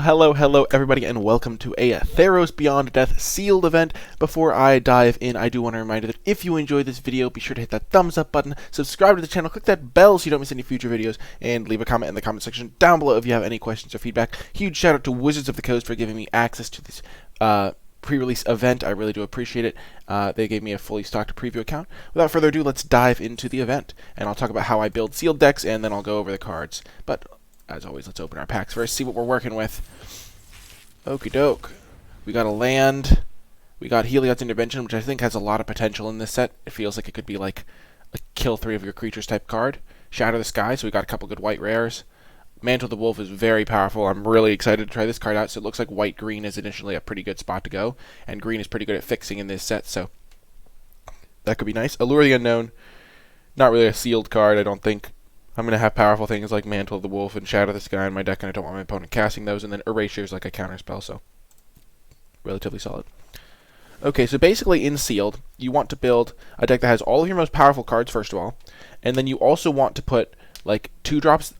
Hello, everybody, and welcome to a Theros Beyond Death sealed event. Before I dive in, I do want to remind you that if you enjoyed this video, be sure to hit that thumbs up button, subscribe to the channel, click that bell so you don't miss any future videos, and leave a comment in the comment section down below if you have any questions or feedback. Huge shout out to Wizards of the Coast for giving me access to this pre-release event. I really do appreciate it. They gave me a fully stocked preview account. Without further ado, let's dive into the event, and I'll talk about how I build sealed decks, and then I'll go over the cards. But as always, let's open our packs first, see what we're working with. Okie doke. We got a land. We got Heliod's Intervention, which I think has a lot of potential in this set. It feels like it could be like a kill 3 of your creatures type card. Shatter the Sky, so we got a couple good white rares. Mantle the Wolf is very powerful. I'm really excited to try this card out. So it looks like white-green is initially a pretty good spot to go, and green is pretty good at fixing in this set, so that could be nice. Allure the Unknown, not really a sealed card, I don't think. I'm going to have powerful things like Mantle of the Wolf and Shatter the Sky in my deck, and I don't want my opponent casting those, and then Erasure is like a counterspell, so relatively solid. Okay, so basically in Sealed, you want to build a deck that has all of your most powerful cards, first of all, and then you also want to put like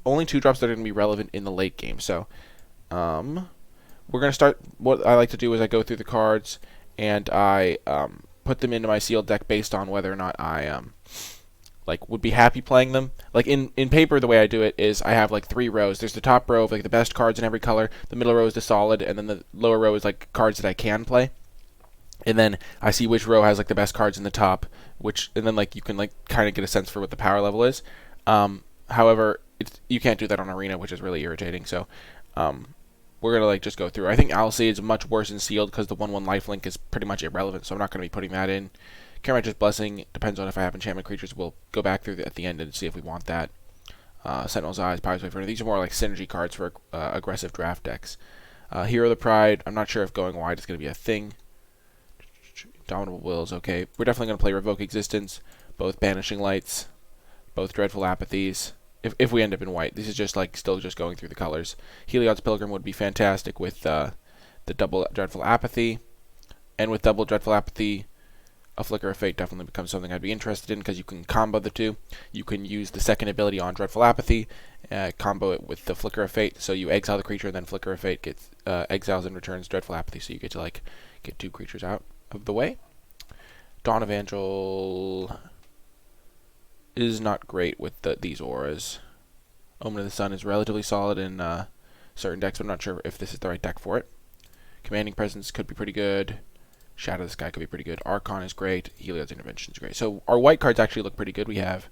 only 2-drops that are going to be relevant in the late game. So we're going to start. What I like to do is I go through the cards, and I put them into my Sealed deck based on whether or not I like would be happy playing them. Like in paper, the way I do it is I have like 3 rows. There's the top row of like the best cards in every color, the middle row is the solid, and then the lower row is like cards that I can play. And then I see which row has like the best cards in the top, and then like you can like kind of get a sense for what the power level is. However, you can't do that on Arena, which is really irritating. So we're gonna like just go through. I think Alcide is much worse in Sealed because the 1/1 lifelink is pretty much irrelevant, so I'm not gonna be putting that in. Karamaj's Blessing depends on if I have enchantment creatures. We'll go back through at the end and see if we want that. Sentinel's Eyes, Pirate's Wafer. These are more like synergy cards for aggressive draft decks. Hero of the Pride. I'm not sure if going wide is going to be a thing. Indomitable Will is okay. We're definitely going to play Revoke Existence, both Banishing Lights, both Dreadful Apathies. If we end up in white, this is just like still just going through the colors. Heliod's Pilgrim would be fantastic with the double Dreadful Apathy, and with double Dreadful Apathy, a Flicker of Fate definitely becomes something I'd be interested in because you can combo the two. You can use the second ability on Dreadful Apathy, combo it with the Flicker of Fate, so you exile the creature, and then Flicker of Fate gets exiles and returns Dreadful Apathy, so you get to like get 2 creatures out of the way. Dawn Evangel is not great with these auras. Omen of the Sun is relatively solid in certain decks, but I'm not sure if this is the right deck for it. Commanding Presence could be pretty good. Shadow of the Sky could be pretty good. Archon is great. Heliod's Intervention is great. So our white cards actually look pretty good. We have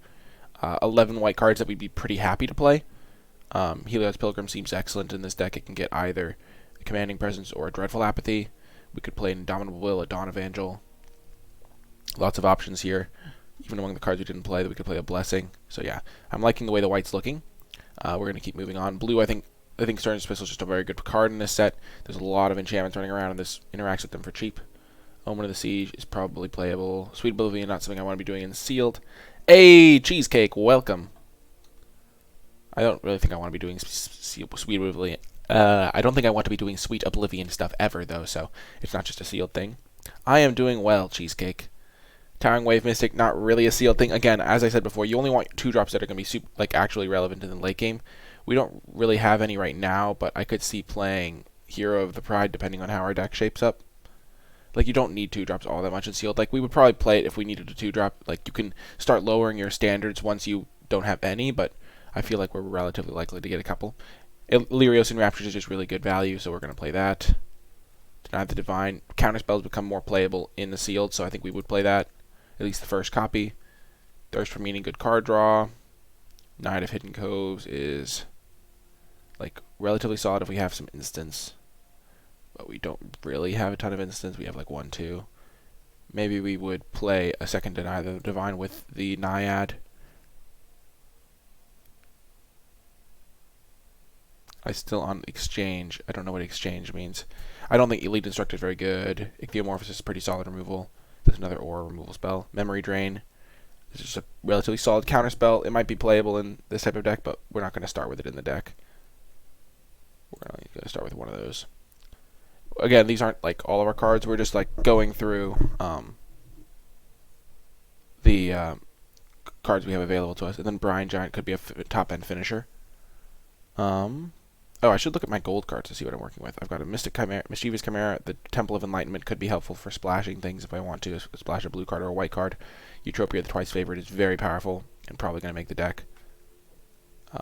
11 white cards that we'd be pretty happy to play. Heliod's Pilgrim seems excellent in this deck. It can get either a Commanding Presence or a Dreadful Apathy. We could play an Indomitable Will, a Dawn Evangel. Lots of options here. Even among the cards we didn't play, that we could play a Blessing. So yeah, I'm liking the way the white's looking. We're going to keep moving on. Blue, I think Stern's Pistol is just a very good card in this set. There's a lot of enchantments running around, and this interacts with them for cheap. Omen of the Siege is probably playable. Sweet Oblivion, not something I want to be doing in Sealed. Hey, Cheesecake, welcome. I don't really think I want to be doing Sweet Oblivion. I don't think I want to be doing Sweet Oblivion stuff ever, though, so it's not just a Sealed thing. I am doing well, Cheesecake. Towering Wave Mystic, not really a Sealed thing. Again, as I said before, you only want 2-drops that are going to be like actually relevant in the late game. We don't really have any right now, but I could see playing Hero of the Pride depending on how our deck shapes up. Like, you don't need 2-drops all that much in Sealed. Like, we would probably play it if we needed a 2-drop. Like, you can start lowering your standards once you don't have any, but I feel like we're relatively likely to get a couple. Illyrios Enraptures is just really good value, so we're going to play that. Deny the Divine. Counterspells become more playable in the Sealed, so I think we would play that. At least the first copy. Thirst for Meaning, good card draw. Knight of Hidden Coves is, like, relatively solid if we have some instants. But we don't really have a ton of instants. We have like 1, 2. Maybe we would play a second Deny the Divine with the Naiad. On Exchange. I don't know what Exchange means. I don't think Elite Instructor is very good. Ichthyomorphosis is pretty solid removal. There's another aura removal spell. Memory Drain. This is just a relatively solid counterspell. It might be playable in this type of deck, but we're not going to start with it in the deck. We're going to start with one of those. Again, these aren't like all of our cards. We're just like going through the cards we have available to us. And then Brine Giant could be a top end finisher. Oh, I should look at my gold cards to see what I'm working with. I've got a Mystic Chimera, Mischievous Chimera. The Temple of Enlightenment could be helpful for splashing things if I want to splash a blue card or a white card. Utopia, the twice favorite, is very powerful and probably going to make the deck.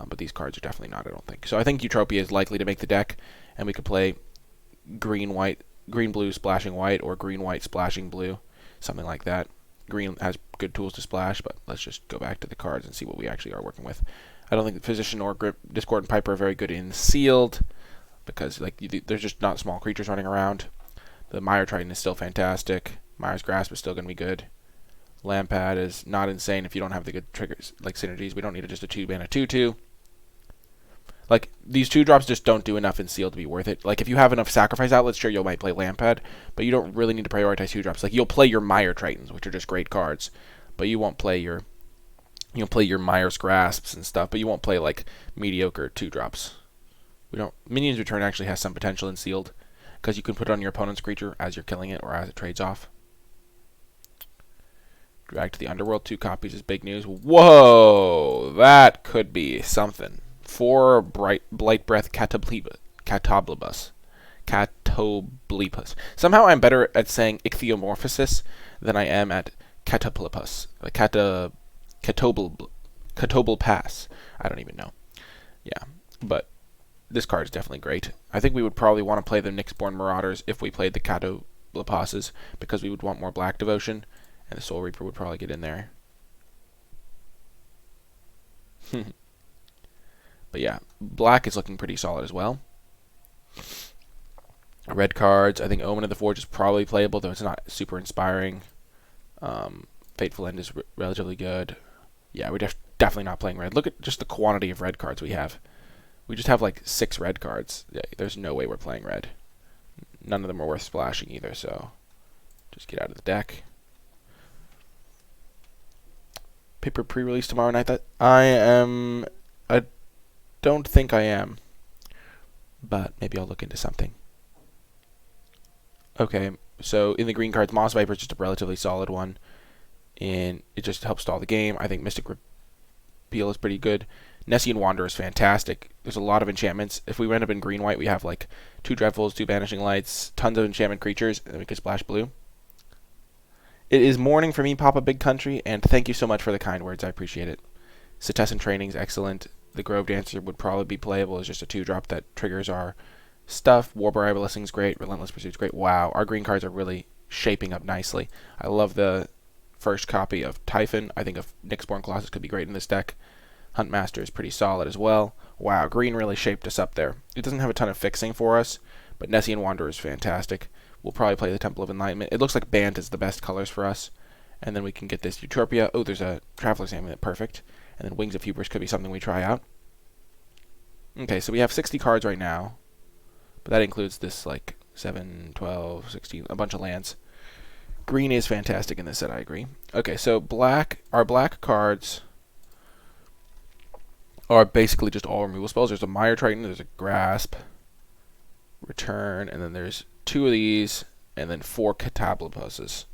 But these cards are definitely not, I don't think. So I think Utopia is likely to make the deck, and we could play green-white, green-blue splashing white, or green-white splashing blue, something like that. Green has good tools to splash, but let's just go back to the cards and see what we actually are working with. I don't think the Physician or Discordant Piper are very good in sealed, because like there's just not small creatures running around. The Mire Triton is still fantastic. Mire's Grasp is still going to be good. Lampad is not insane if you don't have the good triggers, like synergies. We don't need just a 2-mana 2/2. Like, these 2-drops just don't do enough in sealed to be worth it. Like, if you have enough sacrifice outlets, sure, you might play Lampad, but you don't really need to prioritize 2-drops. Like, you'll play your Mire Tritons, which are just great cards, but you won't play your... You'll play your Mire's Grasps and stuff, but you won't play, like, mediocre 2-drops. Minions Return actually has some potential in sealed, because you can put it on your opponent's creature as you're killing it, or as it trades off. Drag to the Underworld, 2 copies is big news. Whoa! That could be something. 4 Blight Breath Catoblibus. Somehow I'm better at saying Ichthyomorphosis than I am at Catoblibus. Catobl Pass. I don't even know. Yeah, but this card is definitely great. I think we would probably want to play the Nyxborn Marauders if we played the Catoblipasses, because we would want more Black Devotion. And the Soul Reaper would probably get in there. But yeah, black is looking pretty solid as well. Red cards, I think Omen of the Forge is probably playable, though it's not super inspiring. Fateful End is relatively good. Yeah, we're definitely not playing red. Look at just the quantity of red cards we have. We just have like 6 red cards. Yeah, there's no way we're playing red. None of them are worth splashing either, so just get out of the deck. Paper pre-release tomorrow night. I don't think I am, but maybe I'll look into something. Okay, so in the green cards, Moss Viper is just a relatively solid one, and it just helps stall the game. I think Mystic Repeal is pretty good. Nessian Wanderer is fantastic. There's a lot of enchantments. If we end up in green-white, we have like 2 Dreadfuls, 2 Vanishing Lights, tons of enchantment creatures, and we can splash blue. It is morning for me, Papa Big Country, and thank you so much for the kind words. I appreciate it. Cetessan Training is excellent. The Grove Dancer would probably be playable as just a 2-drop that triggers our stuff. Warbriar Blessing is great. Relentless Pursuit is great. Wow, our green cards are really shaping up nicely. I love the first copy of Typhon. I think Nyxborn Colossus could be great in this deck. Huntmaster is pretty solid as well. Wow, green really shaped us up there. It doesn't have a ton of fixing for us, but Nessian Wanderer is fantastic. We'll probably play the Temple of Enlightenment. It looks like Bant is the best colors for us. And then we can get this Utopia. Oh, there's a Traveler's Amulet. Perfect. And then Wings of Hubris could be something we try out. Okay, so we have 60 cards right now. But that includes this, like, 7, 12, 16, a bunch of lands. Green is fantastic in this set, I agree. Okay, so our black cards are basically just all removal spells. There's a Mire Triton, there's a Grasp, Return, and then there's 2 of these, and then 4 Catabliposes.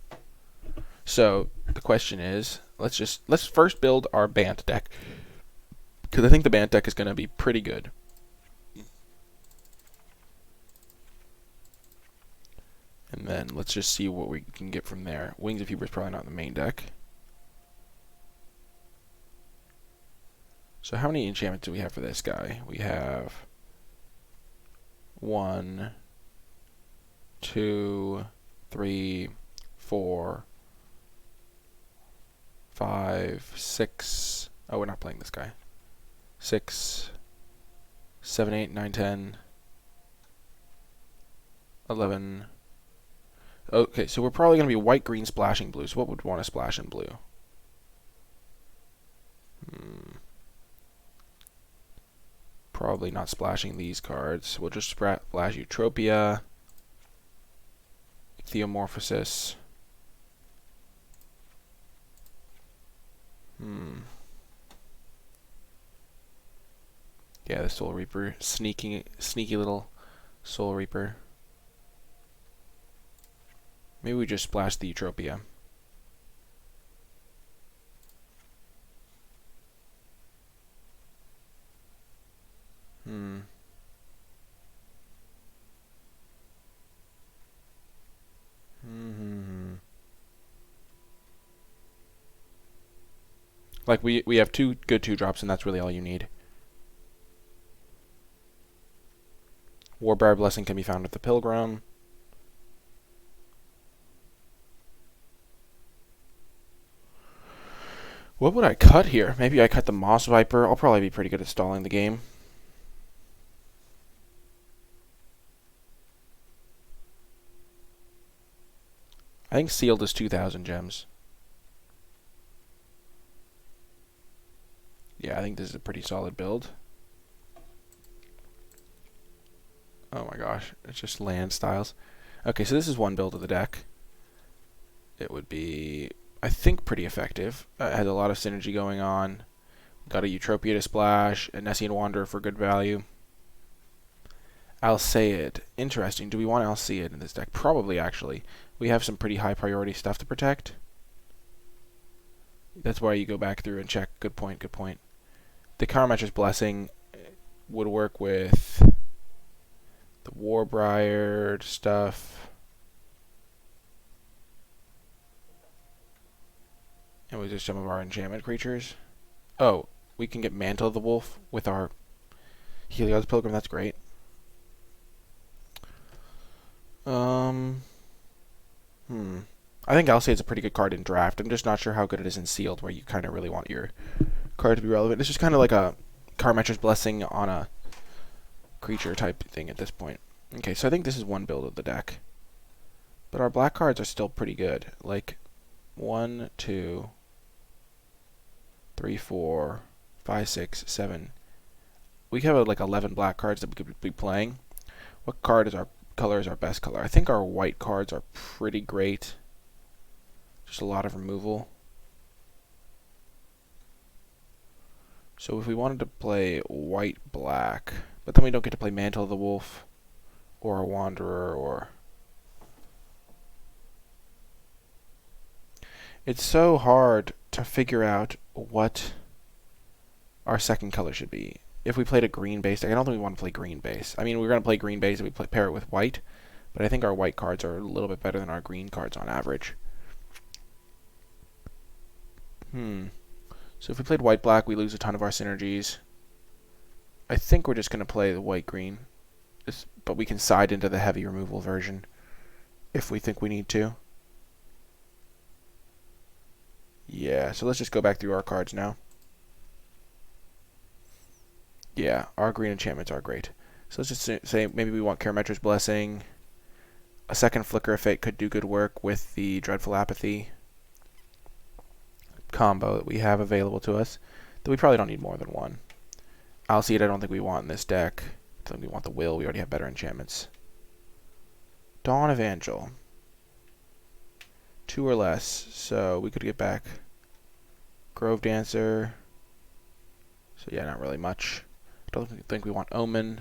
So the question is, let's first build our Bant deck, because I think the Bant deck is going to be pretty good. And then let's just see what we can get from there. Wings of Hubris is probably not in the main deck. So how many enchantments do we have for this guy? We have 1, 2, 3, 4, 5, 6. Oh, we're not playing this guy. 6, 7, 8, 9, 10, 11. Okay, so we're probably going to be white, green, splashing blue. So what would want to splash in blue? Probably not splashing these cards. We'll just splash Utopia, Theomorphosis. Yeah, the Soul Reaper. Sneaky little Soul Reaper. Maybe we just splash the Utopia. Like, we have 2 good 2-drops, and that's really all you need. Warbriar Blessing can be found with the Pilgrim. What would I cut here? Maybe I cut the Moss Viper. I'll probably be pretty good at stalling the game. I think Sealed is 2,000 gems. Yeah, I think this is a pretty solid build. Oh my gosh, it's just land styles. Okay, so this is one build of the deck. It would be, I think, pretty effective. It has a lot of synergy going on. Got a Eutropia to splash, a Nessian Wanderer for good value. Alseid. Interesting. Do we want Alseid in this deck? Probably, actually. We have some pretty high priority stuff to protect. That's why you go back through and check. Good point, good point. The Karametra's Blessing would work with the Warbriar stuff. And we just some of our enchantment creatures. Oh, we can get Mantle of the Wolf with our Helios Pilgrim. That's great. I think Alseid's a pretty good card in draft. I'm just not sure how good it is in sealed, where you kind of really want your card to be relevant. It's just kind of like a Karametra's Blessing on a creature type thing at this point. Okay, so I think this is one build of the deck. But our black cards are still pretty good. Like 1, 2, 3, 4, 5, 6, 7. We have like 11 black cards that we could be playing. What card is our color is our best color? I think our white cards are pretty great. Just a lot of removal. So if we wanted to play white-black, but then we don't get to play Mantle of the Wolf, or a Wanderer, or... It's so hard to figure out what our second color should be. If we played a green base deck, I don't think we want to play green base. I mean, we're going to play green base if we pair it with white, but I think our white cards are a little bit better than our green cards on average. So if we played white-black, we lose a ton of our synergies. I think we're just going to play the white-green, but we can side into the heavy removal version if we think we need to. Yeah, so let's just go back through our cards now. Yeah, our green enchantments are great. So let's just say maybe we want Karametra's Blessing. A second Flicker of Fate could do good work with the Dreadful Apathy combo that we have available to us. Though we probably don't need more than one. Alseid I don't think we want in this deck. I think we want the Will. We already have better enchantments. Dawn Evangel. 2 or less, so we could get back Grove Dancer. So yeah, not really much. I don't think we want Omen.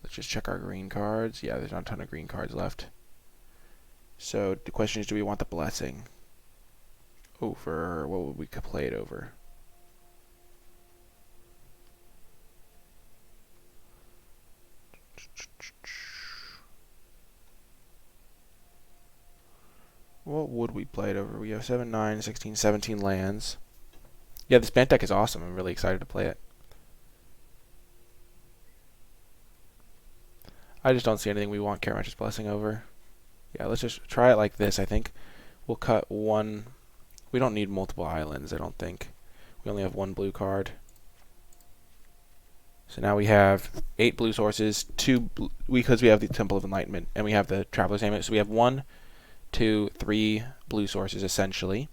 Let's just check our green cards. Yeah, there's not a ton of green cards left. So the question is, do we want the Blessing? Over, what would we play it over? What would we play it over? We have 7, 9, 16, 17 lands. Yeah, this Bant deck is awesome. I'm really excited to play it. I just don't see anything we want Karametra's Blessing over. Yeah, let's just try it like this, I think. We'll cut one. We don't need multiple islands, I don't think. We only have one blue card. So now we have 8 blue sources, because we have the Temple of Enlightenment, and we have the Traveler's Amulet. So we have 1, 2, 3 blue sources, essentially,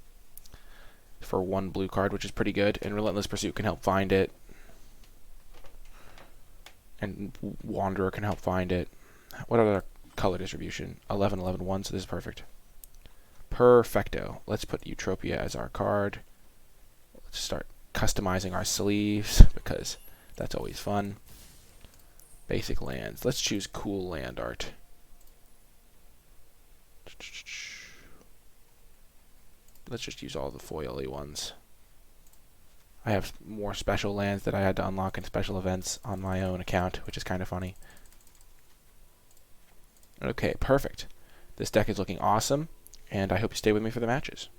for one blue card, which is pretty good. And Relentless Pursuit can help find it. And Wanderer can help find it. What other color distribution? 11, 11, 1, so this is perfect. Perfecto. Let's put Eutropia as our card. Let's start customizing our sleeves, because that's always fun. Basic lands. Let's choose cool land art. Let's just use all the foily ones. I have more special lands that I had to unlock in special events on my own account, which is kind of funny. Okay, perfect. This deck is looking awesome, and I hope you stay with me for the matches.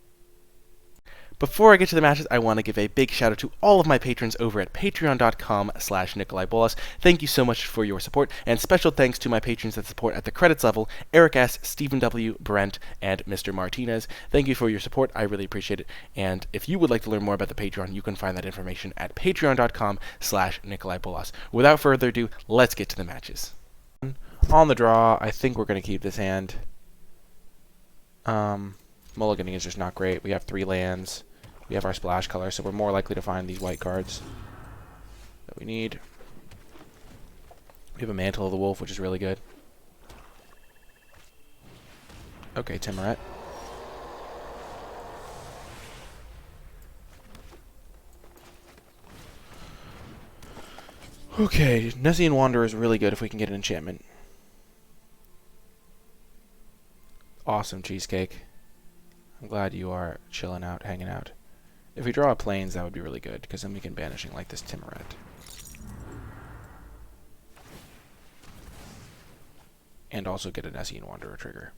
Before I get to the matches, I want to give a big shout out to all of my patrons over at patreon.com/NicolaiBolas. Thank you so much for your support, and special thanks to my patrons that support at the credits level: Eric S., Stephen W., Brent, and Mr. Martinez. Thank you for your support. I really appreciate it. And if you would like to learn more about the Patreon, you can find that information at patreon.com/NicolaiBolas. Without further ado, let's get to the matches. On the draw, I think we're going to keep this hand. Mulliganing is just not great. We have 3 lands. We have our splash color, so we're more likely to find these white cards that we need. We have a Mantle of the Wolf, which is really good. Okay, Timuret. Okay, Nessian Wanderer is really good if we can get an enchantment. Awesome, Cheesecake. I'm glad you are chilling out, hanging out. If we draw a Plains, that would be really good, because then we can Banishing like this Timuret. And also get a Nessian Wanderer trigger.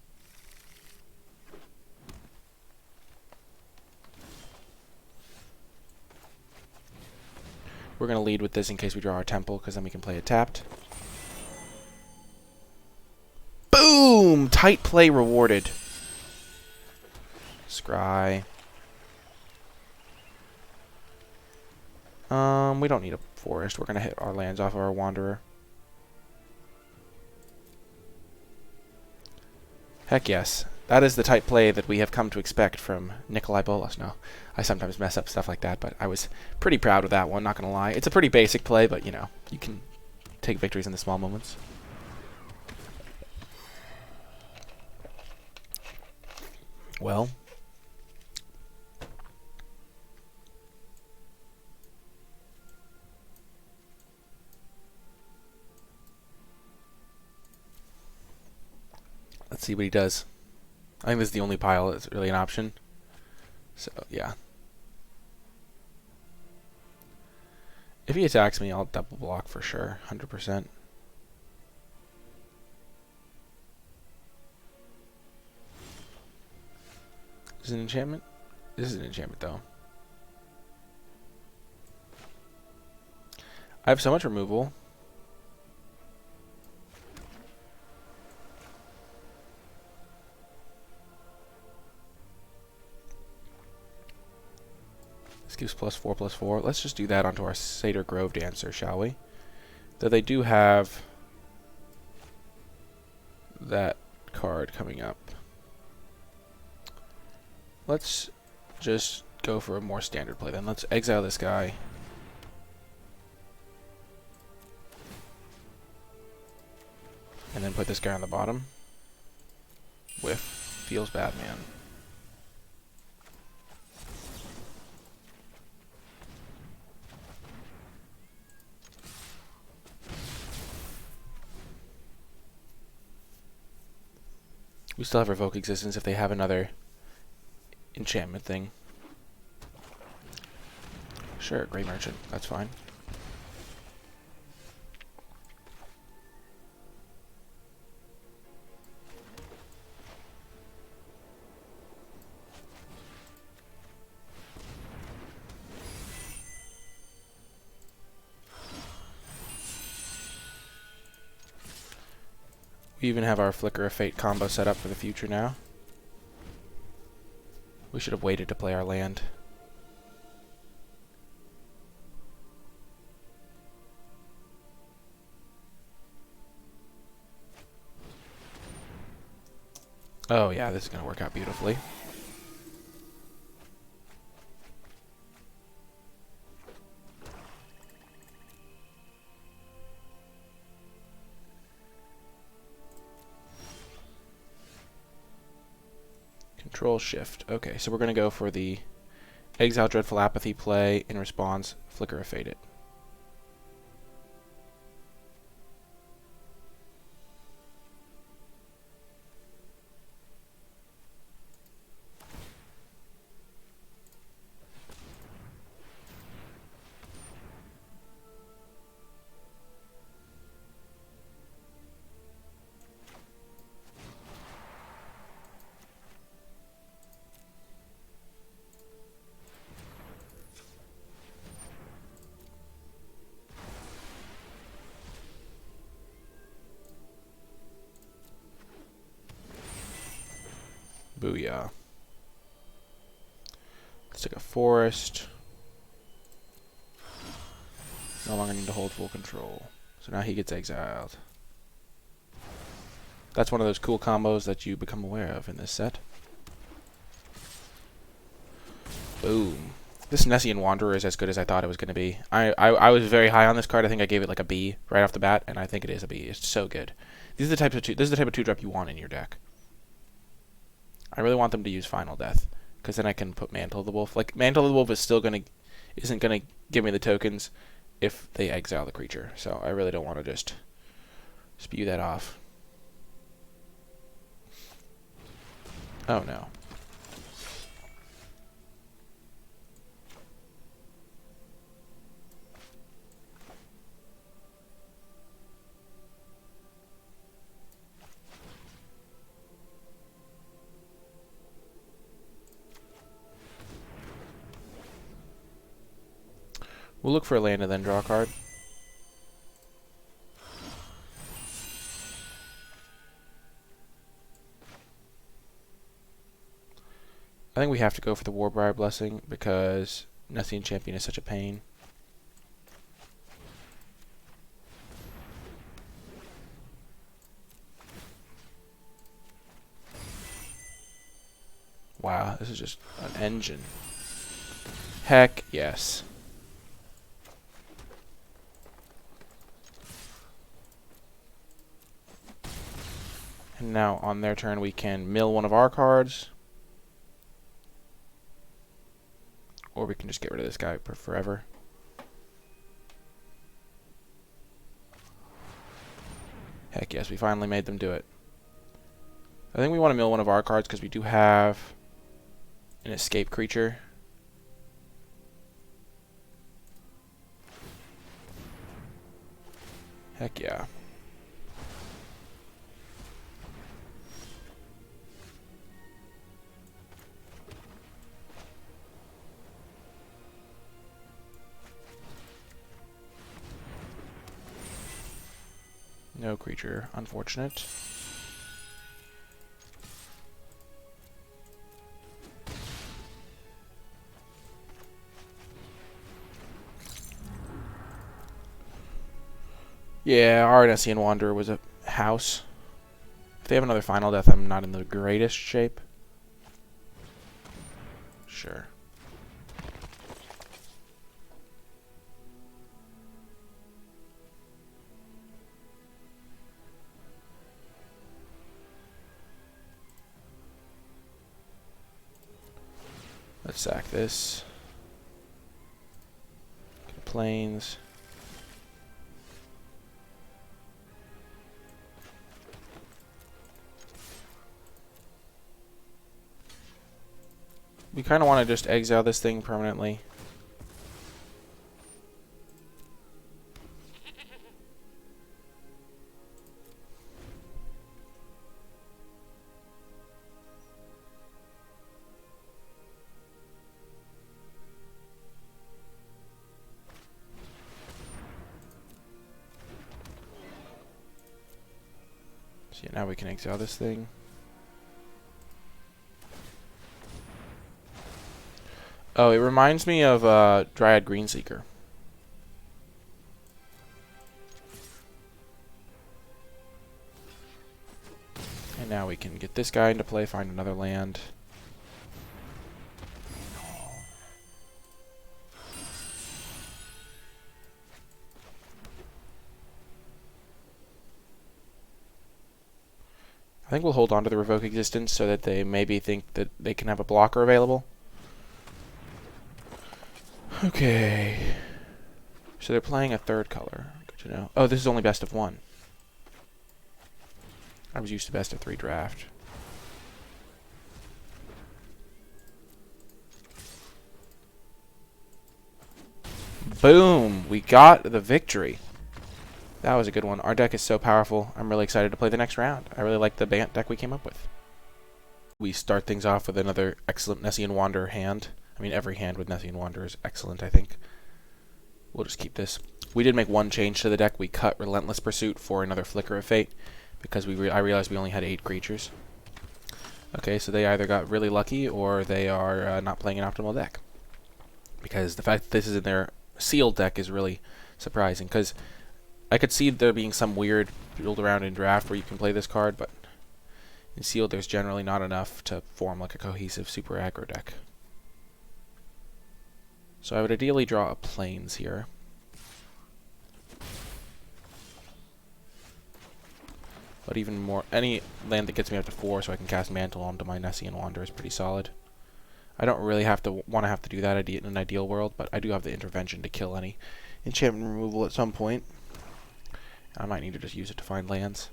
We're going to lead with this in case we draw our Temple, because then we can play it tapped. Boom! Tight play rewarded. Scry. We don't need a forest. We're going to hit our lands off of our Wanderer. Heck yes. That is the type play that we have come to expect from NicolaiBolas. No, I sometimes mess up stuff like that, but I was pretty proud of that one, not going to lie. It's a pretty basic play, but, you know, you can take victories in the small moments. Well, let's see what he does. I think this is the only pile that's really an option. So, yeah. If he attacks me, I'll double block for sure. 100%. Is it an enchantment? This is an enchantment, though. I have so much removal. This gives +4/+4. Let's just do that onto our Satyr Grove Dancer, shall we? Though they do have that card coming up. Let's just go for a more standard play then. Let's exile this guy. And then put this guy on the bottom. Whiff. Feels bad, man. We still have Revoke Existence if they have another enchantment thing. Sure, Grey Merchant. That's fine. We even have our Flicker of Fate combo set up for the future now. We should have waited to play our land. Oh yeah, this is going to work out beautifully. Control Shift. Okay, so we're going to go for the Exile Dreadful Apathy play. In response, Flicker of Fate it. Booyah. Let's take a forest. No longer need to hold full control. So now he gets exiled. That's one of those cool combos that you become aware of in this set. Boom. This Nessian Wanderer is as good as I thought it was going to be. I was very high on this card. I think I gave it like a B right off the bat, and I think it is a B. It's so good. This is the type of 2-drop you want in your deck. I really want them to use Final Death, because then I can put Mantle of the Wolf. Like, Mantle of the Wolf isn't gonna give me the tokens if they exile the creature. So I really don't want to just spew that off. Oh no. We'll look for a land and then draw a card. I think we have to go for the Warbriar Blessing because Nessian Champion is such a pain. Wow, this is just an engine. Heck yes. And now on their turn we can mill one of our cards. Or we can just get rid of this guy for forever. Heck yes, we finally made them do it. I think we want to mill one of our cards because we do have an escape creature. Heck yeah. No creature, unfortunate. Yeah, our Nessian Wanderer was a house. If they have another Final Death, I'm not in the greatest shape. Sure. Let's sack this. Get planes. We kind of want to just exile this thing permanently. So yeah, now we can exile this thing. Oh, it reminds me of Dryad Greenseeker. And now we can get this guy into play, find another land. I think we'll hold on to the Revoke Existence so that they maybe think that they can have a blocker available. Okay. So they're playing a third color. Good to know. Oh, this is only best of 1. I was used to best of 3 draft. Boom! We got the victory. That was a good one. Our deck is so powerful. I'm really excited to play the next round. I really like the deck we came up with. We start things off with another excellent Nessian Wanderer hand. I mean, every hand with Nessian Wanderer is excellent, I think. We'll just keep this. We did make one change to the deck. We cut Relentless Pursuit for another Flicker of Fate because I realized we only had 8 creatures. Okay, so they either got really lucky or they are not playing an optimal deck. Because the fact that this is in their sealed deck is really surprising. Because I could see there being some weird build around in draft where you can play this card, but in sealed there's generally not enough to form like a cohesive super aggro deck. So I would ideally draw a plains here. But even more, any land that gets me up to 4 so I can cast Mantle onto my Nessian Wanderer is pretty solid. I don't really have to do that in an ideal world, but I do have the intervention to kill any enchantment removal at some point. I might need to just use it to find lands.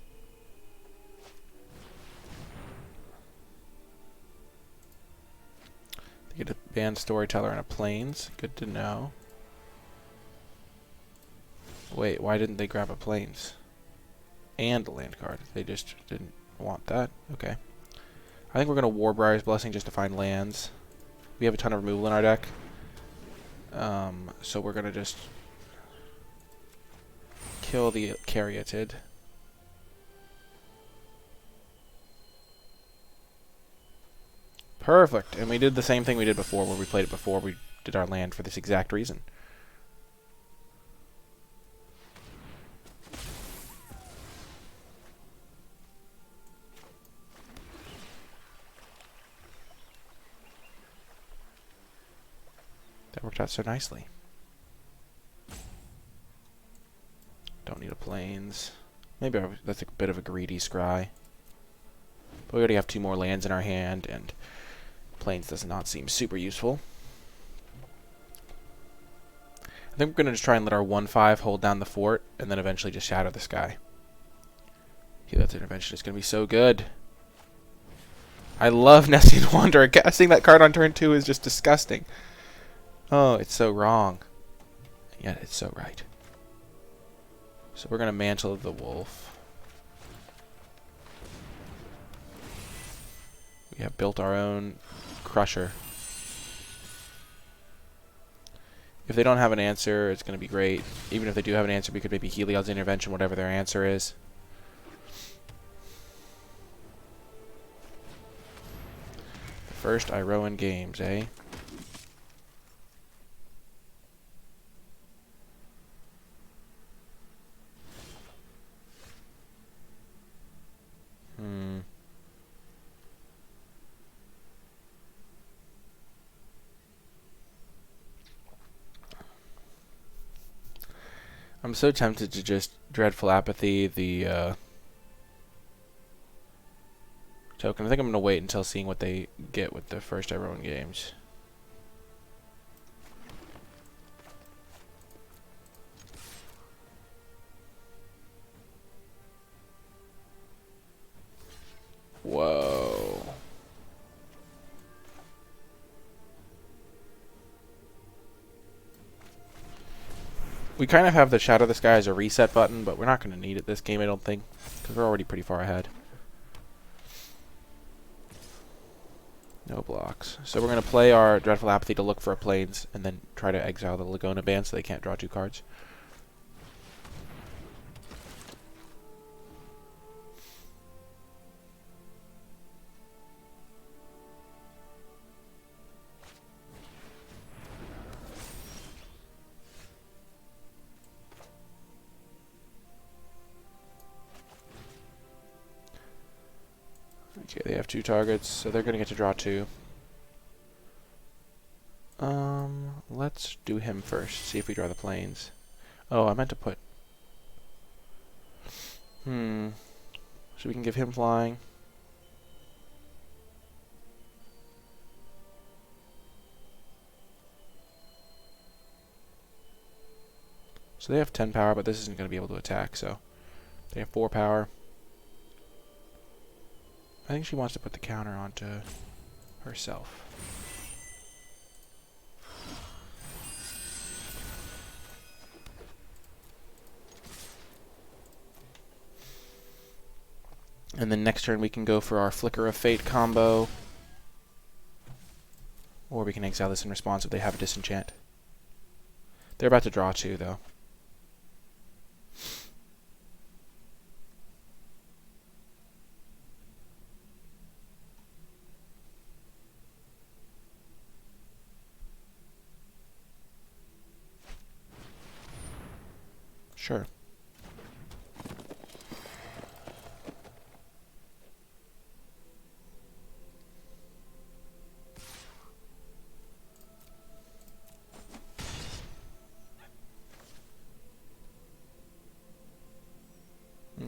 They get a Banned Storyteller and a Plains. Good to know. Wait, why didn't they grab a Plains? And a land card. They just didn't want that. Okay. I think we're going to Warbriar's Blessing just to find lands. We have a ton of removal in our deck. So we're going to just kill the Caryatid. Perfect. And we did the same thing we did before, where we played it before we did our land for this exact reason. That worked out so nicely. Don't need a plains. Maybe that's a bit of a greedy scry. But we already have 2 more lands in our hand, and plains does not seem super useful. I think we're going to just try and let our 1/5 hold down the fort, and then eventually just shadow the sky. Healer's Intervention is going to be so good. I love Nessian Wanderer. Casting that card on turn 2 is just disgusting. Oh, it's so wrong. And yet it's so right. So we're going to Mantle of the Wolf. We have built our own Crusher. If they don't have an answer, it's going to be great. Even if they do have an answer, we could maybe Heliod's Intervention, whatever their answer is. The first Iroan games, eh? I'm so tempted to just Dreadful Apathy the token. I think I'm going to wait until seeing what they get with the first Iroan games. Whoa. We kind of have the Shadow the Sky as a reset button, but we're not going to need it this game, I don't think, because we're already pretty far ahead. No blocks. So we're going to play our Dreadful Apathy to look for a plains, and then try to exile the Laguna Band so they can't draw 2 cards. Okay, they have 2 targets, so they're going to get to draw 2. Let's do him first, see if we draw the plains. Oh, I meant to put... So we can give him flying. So they have 10 power, but this isn't going to be able to attack, so... They have 4 power. I think she wants to put the counter onto herself. And then next turn we can go for our Flicker of Fate combo. Or we can exile this in response if they have a disenchant. They're about to draw 2, though.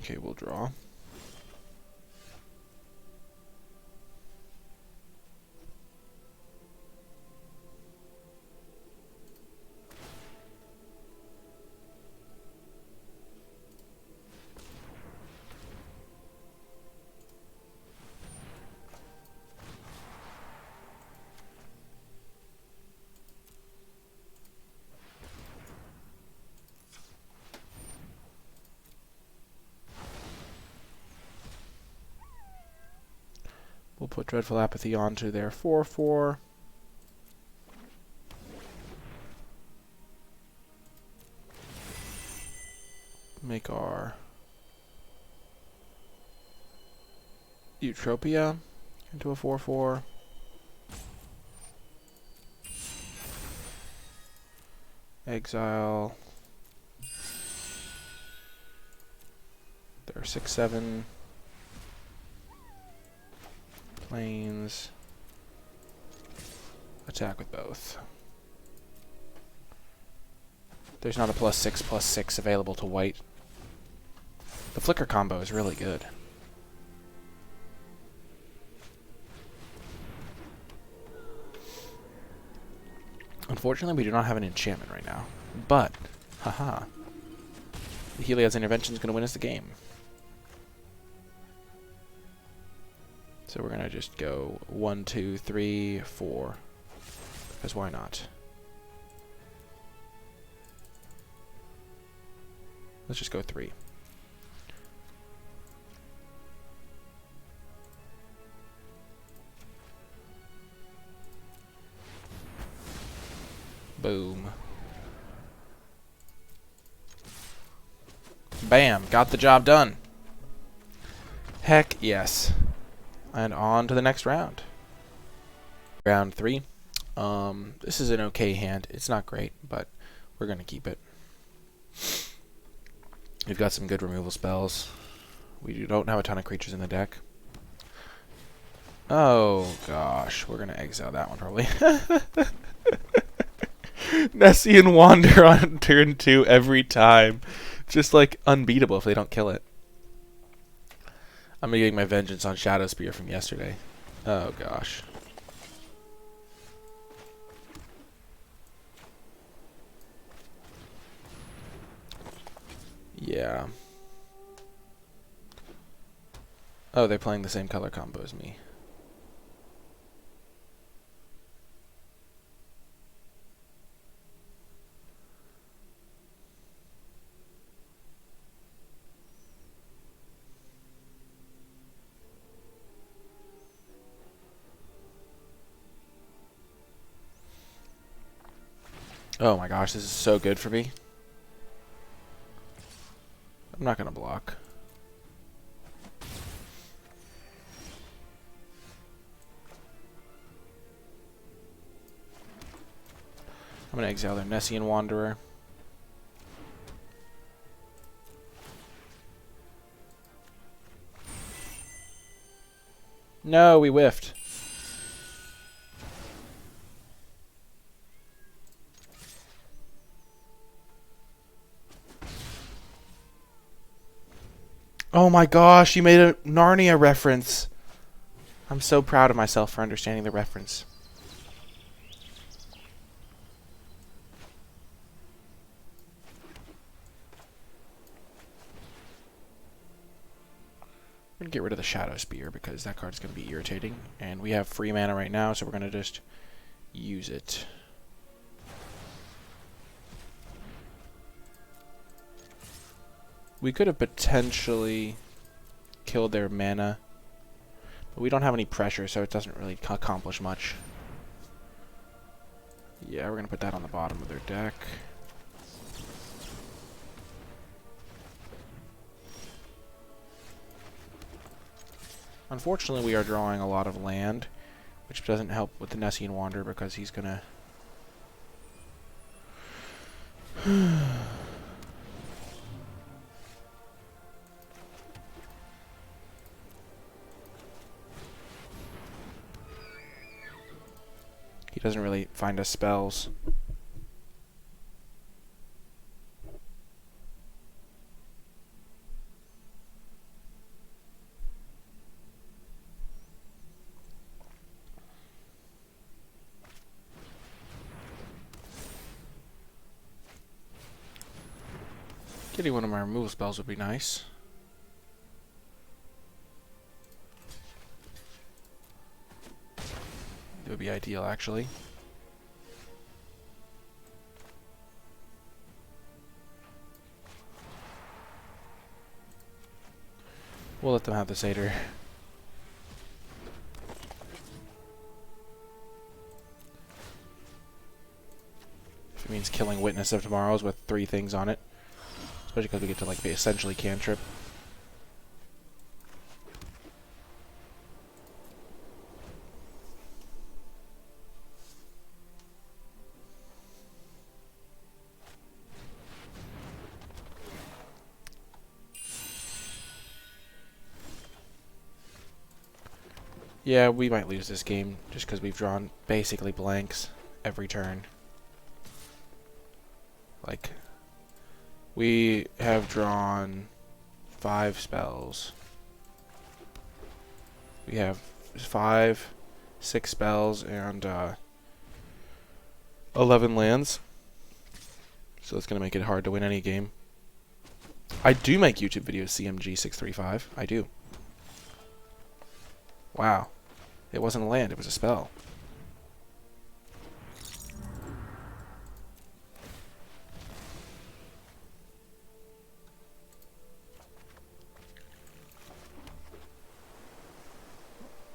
Okay, we'll draw. We'll put Dreadful Apathy onto their 4/4. Make our Eutropia into a 4/4. Exile their 6/7. Planes. Attack with both. There's not a +6/+6 available to white. The flicker combo is really good. Unfortunately, we do not have an enchantment right now. But, haha, the Heliod's Intervention is going to win us the game. So we're going to just go 1, 2, 3, 4. Because why not? Let's just go 3. Boom. Bam! Got the job done. Heck yes. And on to the next round. Round 3. This is an okay hand. It's not great, but we're going to keep it. We've got some good removal spells. We don't have a ton of creatures in the deck. Oh, gosh. We're going to exile that one, probably. Nessian Wander on turn 2 every time. Just, like, unbeatable if they don't kill it. I'm getting my vengeance on Shadow Spear from yesterday. Oh, gosh. Yeah. Oh, they're playing the same color combo as me. Oh my gosh, this is so good for me. I'm not gonna block. I'm gonna exile their Nessian Wanderer. No, we whiffed. Oh my gosh, you made a Narnia reference. I'm so proud of myself for understanding the reference. I'm going to get rid of the Shadow Spear because that card's going to be irritating. And we have free mana right now, so we're going to just use it. We could have potentially killed their mana, but we don't have any pressure, so it doesn't really accomplish much. Yeah, we're going to put that on the bottom of their deck. Unfortunately, we are drawing a lot of land, which doesn't help with the Nessian Wanderer because he's going to... He doesn't really find us spells. Getting one of my removal spells would be nice. It would be ideal, actually. We'll let them have the Satyr. If it means killing Witness of Tomorrows with 3 things on it. Especially because we get to like be essentially cantrip. Yeah, we might lose this game just because we've drawn basically blanks every turn. Like, we have drawn 5 spells. We have 5, 6 spells, and 11 lands. So it's going to make it hard to win any game. I do make YouTube videos, CMG635. I do. Wow. It wasn't a land, it was a spell.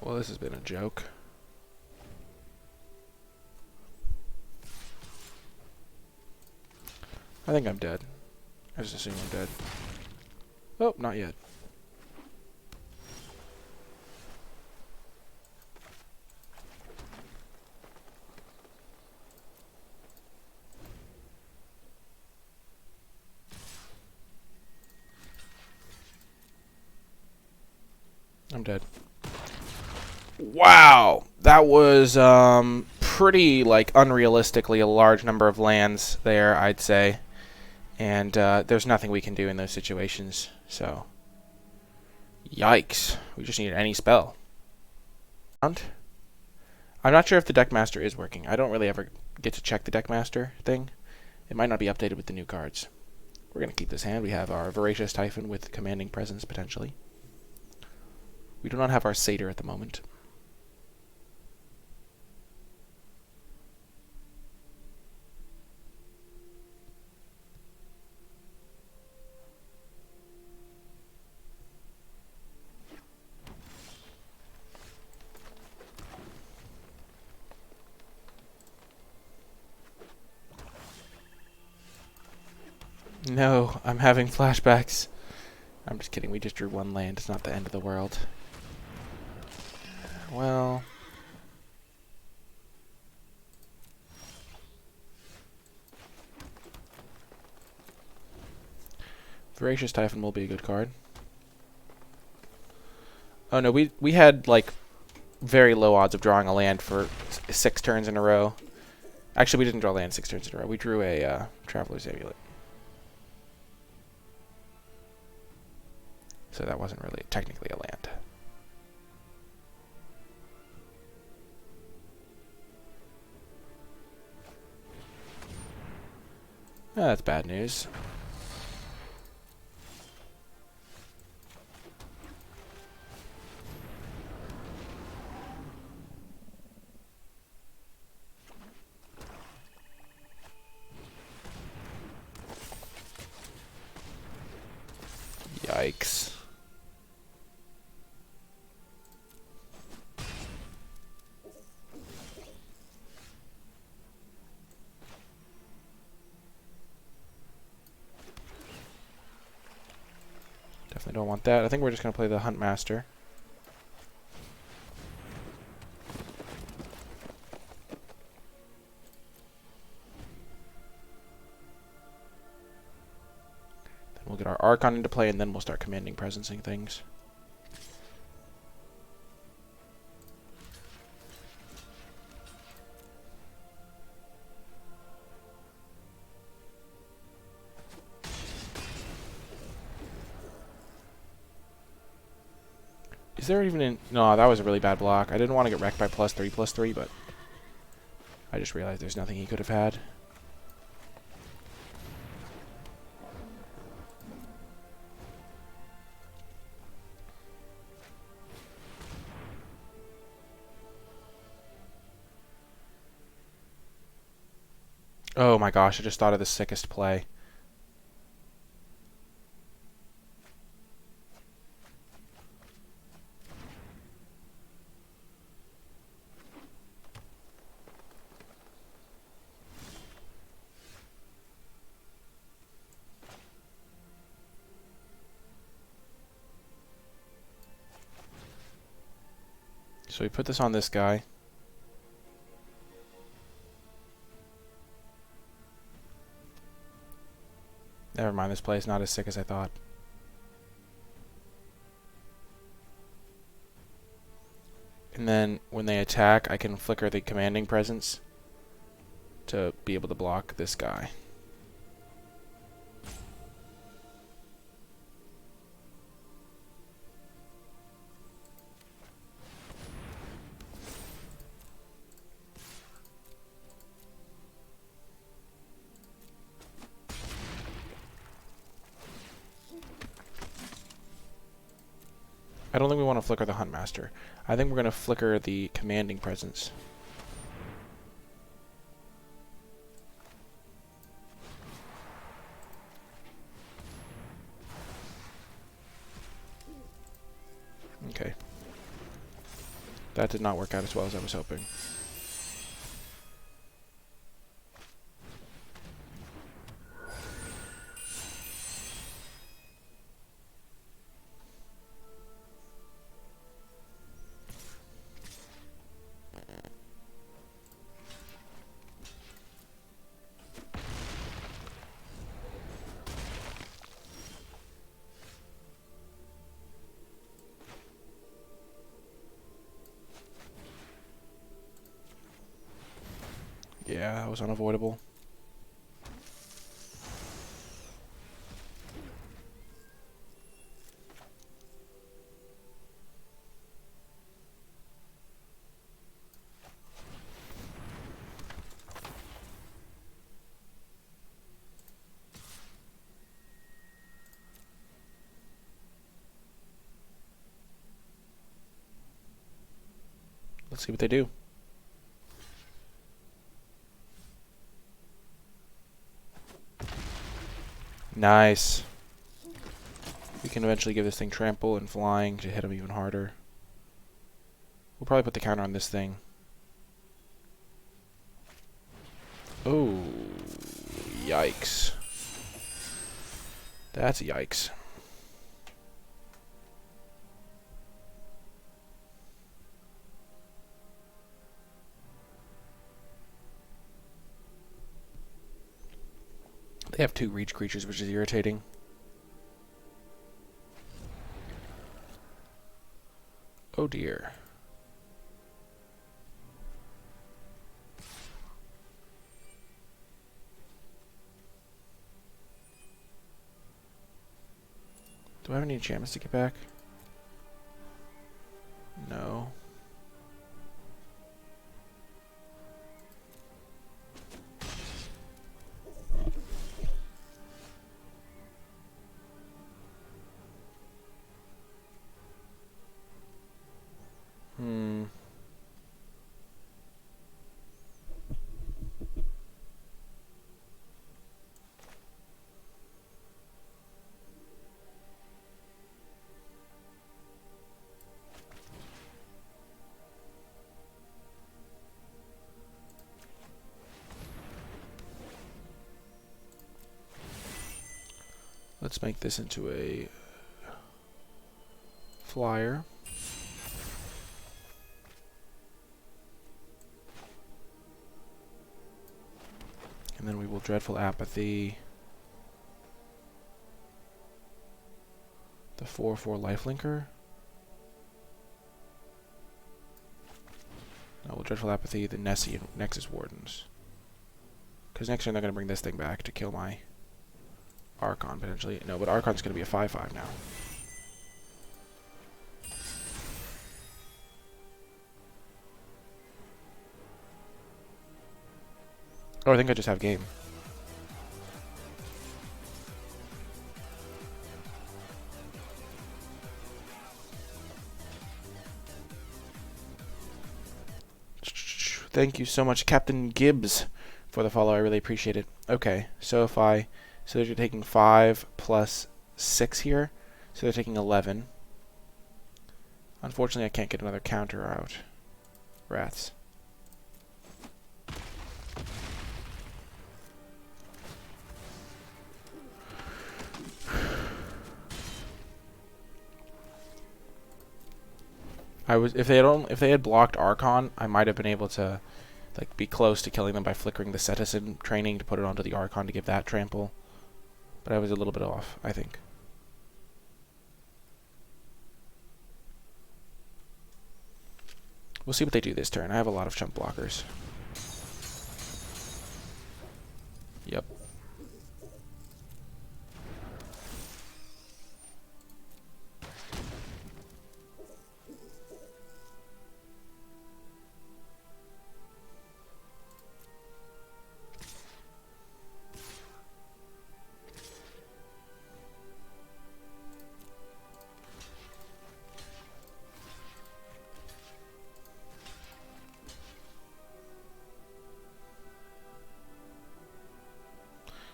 Well, this has been a joke. I think I'm dead. I just assume I'm dead. Oh, not yet. I'm dead. Wow, that was pretty like unrealistically a large number of lands there, I'd say, and there's nothing we can do in those situations. So, yikes! We just needed any spell. I'm not sure if the Deckmaster is working. I don't really ever get to check the Deckmaster thing. It might not be updated with the new cards. We're gonna keep this hand. We have our Voracious Typhon with Commanding Presence potentially. We do not have our Satyr at the moment. No, I'm having flashbacks. I'm just kidding, we just drew 1 land. It's not the end of the world. Well... Voracious Typhon will be a good card. Oh no, we had like very low odds of drawing a land for 6 turns in a row. Actually, we didn't draw land 6 turns in a row. We drew a Traveler's Amulet. So that wasn't really technically a land. That's bad news. Yikes. Definitely don't want that. I think we're just going to play the Huntmaster. Then we'll get our Archon into play, and then we'll start Commanding Presencing things. Is there even an... No, that was a really bad block. I didn't want to get wrecked by +3/+3, but... I just realized there's nothing he could have had. Oh my gosh, I just thought of the sickest play. So we put this on this guy. Never mind, this play is not as sick as I thought. And then when they attack, I can flicker the commanding presence to be able to block this guy. I don't think we want to flicker the Huntmaster. I think we're going to flicker the commanding presence. Okay. That did not work out as well as I was hoping. Yeah, that was unavoidable. Let's see what they do. Nice. We can eventually give this thing trample and flying to hit him even harder. We'll probably put the counter on this thing. Oh, yikes. That's yikes. They have 2 reach creatures, which is irritating. Oh dear. Do I have any enchantments to get back? No. Let's make this into a flyer. And then we will Dreadful Apathy the 4/4 lifelinker. No, we'll Dreadful Apathy the Nessie Nexus Wardens. Because next turn they're going to bring this thing back to kill my Archon, potentially. No, but Archon's going to be a 5/5 now. Oh, I think I just have game. Thank you so much, Captain Gibbs, for the follow. I really appreciate it. Okay, so so they're taking 5 plus 6 here, so they're taking 11. Unfortunately, I can't get another counter out. Rats. If they had blocked Archon, I might have been able to like be close to killing them by flickering the Cetizen training to put it onto the Archon to give that trample. But I was a little bit off, I think. We'll see what they do this turn. I have a lot of chump blockers. Yep.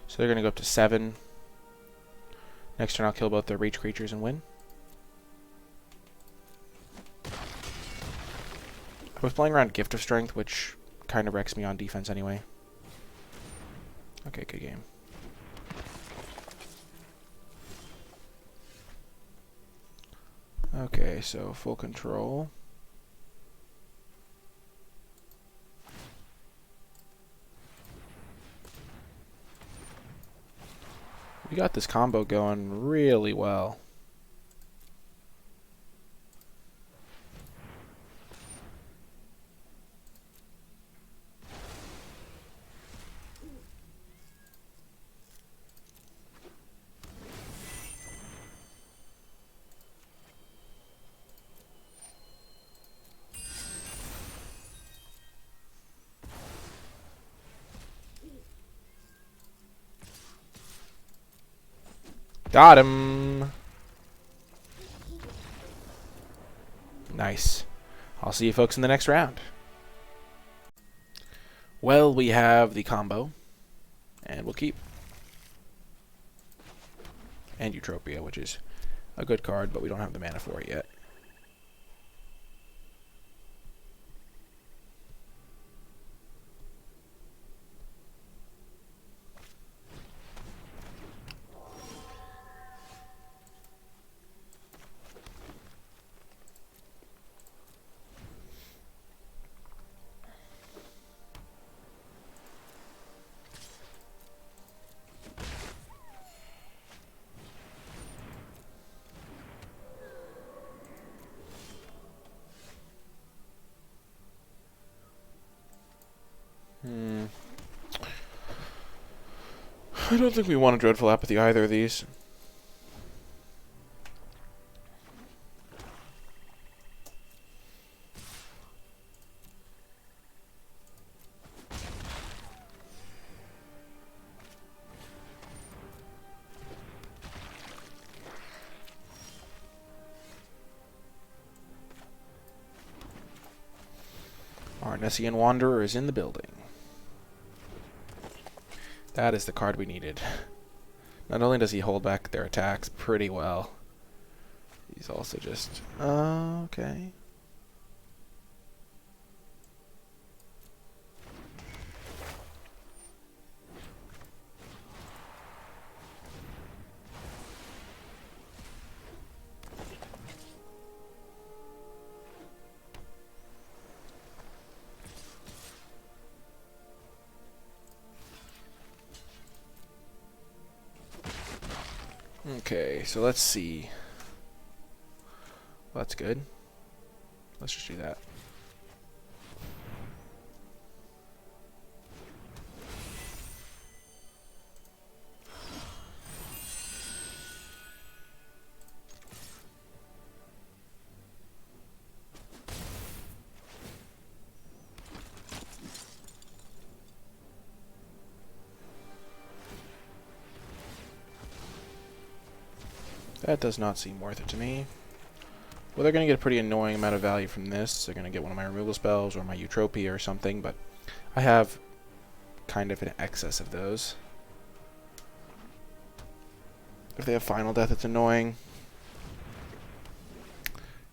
So they're going to go up to 7. Next turn I'll kill both their reach creatures and win. I was playing around Gift of Strength, which kind of wrecks me on defense anyway. Okay, good game. Okay, so full control. We got this combo going really well. Got him! Nice. I'll see you folks in the next round. Well, we have the combo. And we'll keep. And Eutropia, which is a good card, but we don't have the mana for it yet. I don't think we want a Dreadful Apathy either of these. Our Nessian Wanderer is in the building. That is the card we needed. Not only does he hold back their attacks pretty well, he's also just... okay. Okay, so let's see. Well, that's good. Let's just do that. That does not seem worth it to me. Well, they're going to get a pretty annoying amount of value from this. They're going to get one of my removal spells or my Eutropia or something, but I have kind of in excess of those. If they have Final Death, it's annoying.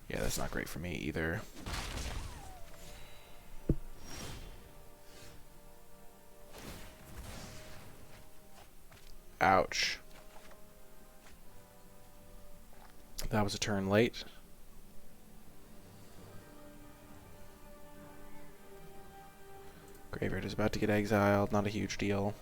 Yeah, that's not great for me either. Ouch. That was a turn late. Graveyard is about to get exiled, not a huge deal.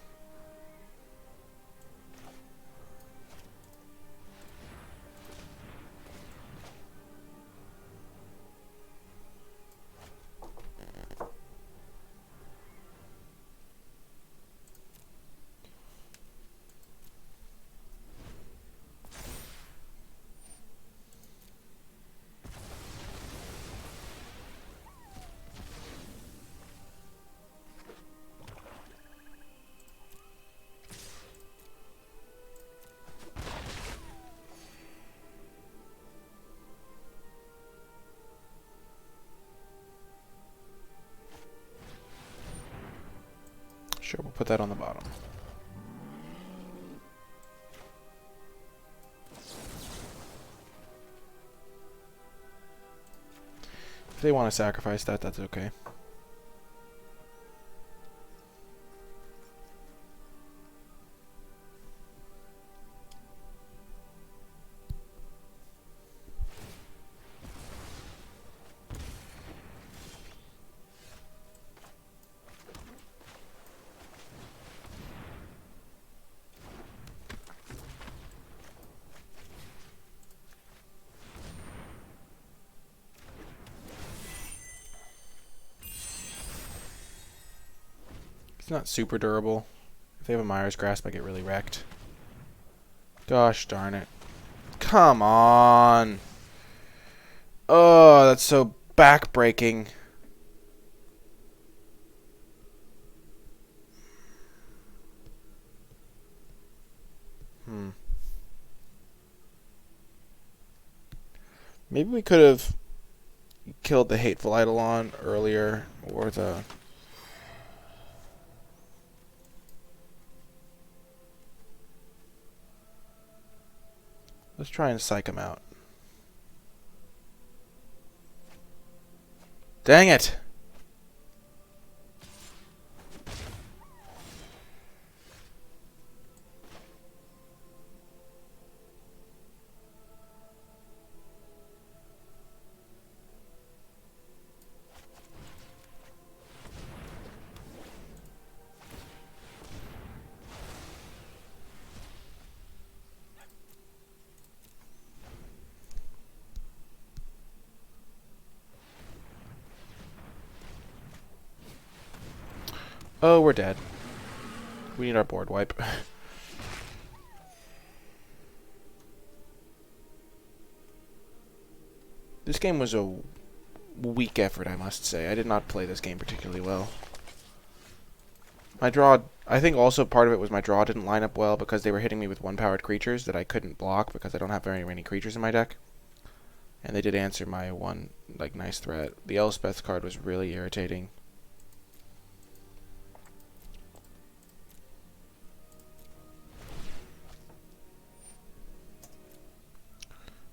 Sure, we'll put that on the bottom. If they want to sacrifice that, that's okay. It's not super durable. If they have a Myra's Grasp, I get really wrecked. Gosh darn it. Come on! Oh, that's so backbreaking. Maybe we could have killed the Hateful Eidolon earlier, or the... Let's try and psych him out. Dang it! Oh, we're dead. We need our board wipe. This game was a weak effort, I must say. I did not play this game particularly well. My draw, I think also part of it was my draw didn't line up well because they were hitting me with one-powered creatures that I couldn't block because I don't have very many creatures in my deck. And they did answer my one, like, nice threat. The Elspeth card was really irritating.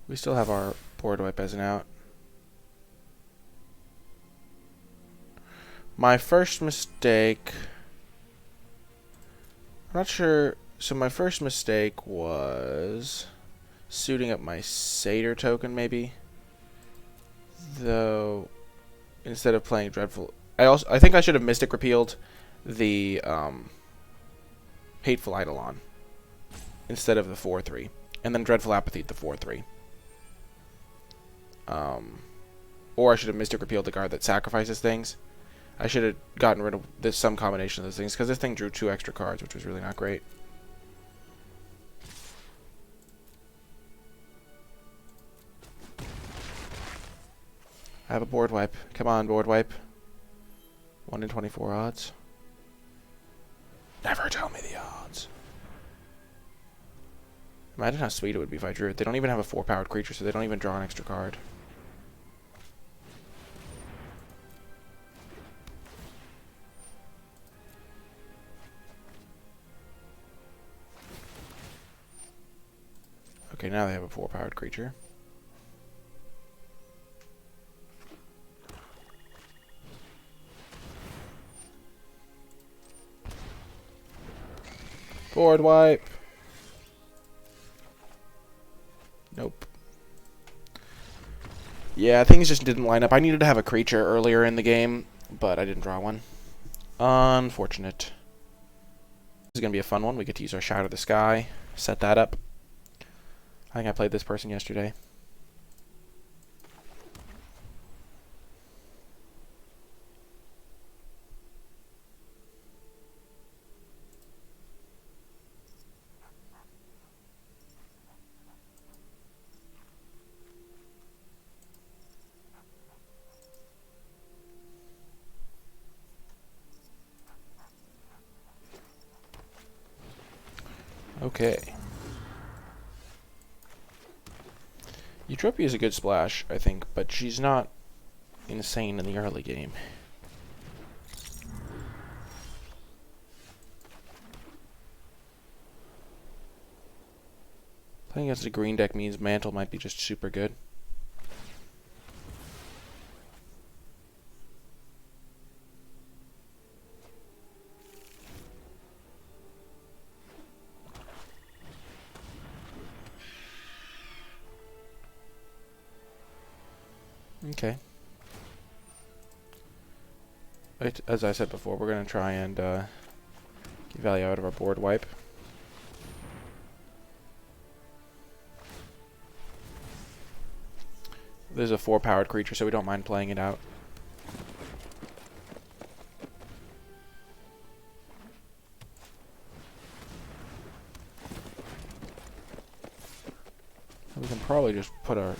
We still have our board wipe as an out. My first mistake... I'm not sure... So my first mistake was... suiting up my Satyr token, maybe? Though... instead of playing Dreadful... I think I should have Mystic repealed the Hateful Eidolon instead of the 4/3. And then Dreadful Apathy the 4/3. Or I should have Mystic repealed the card that sacrifices things. I should have gotten rid of this some combination of those things because this thing drew 2 extra cards, which was really not great. I have a board wipe. Come on, board wipe. 1 in 24 odds. Never tell me the odds. Imagine how sweet it would be if I drew it. They don't even have a 4-powered creature, so they don't even draw an extra card. Okay, now they have a 4-powered creature. Board wipe. Nope. Yeah, things just didn't line up. I needed to have a creature earlier in the game, but I didn't draw one. Unfortunate. This is going to be a fun one. We get to use our Shadow of the Sky. Set that up. I think I played this person yesterday. Okay. Utopia is a good splash, I think, but she's not insane in the early game. Playing against a green deck means Mantle might be just super good. Okay. As I said before, we're going to try and get value out of our board wipe. There's a 4-powered creature, so we don't mind playing it out. We can probably just put our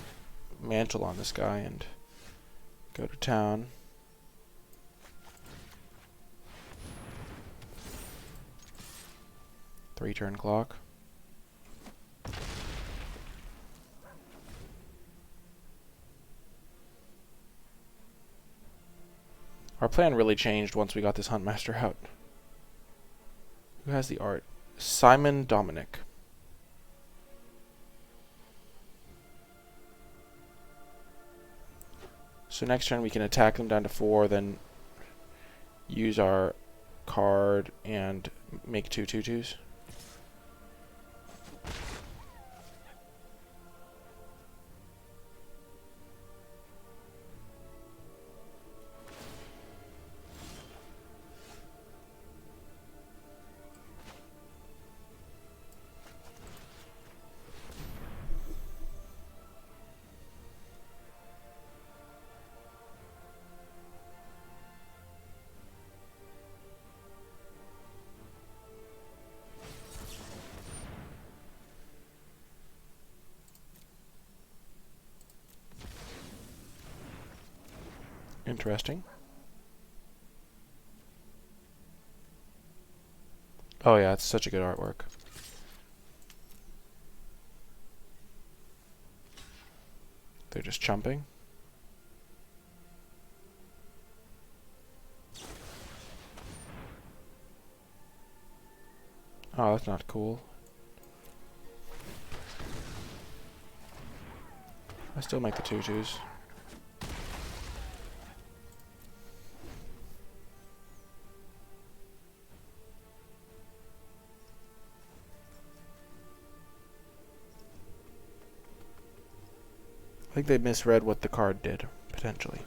Mantle on this guy and go to town. Three-turn clock. Our plan really changed once we got this Huntmaster out. Who has the art? Simon Dominic. So next turn we can attack them down to 4, then use our card and make 2 2/2s. Interesting. Oh yeah, it's such a good artwork. They're just chumping. Oh, that's not cool. I still make the 2 2s. I think they misread what the card did, potentially.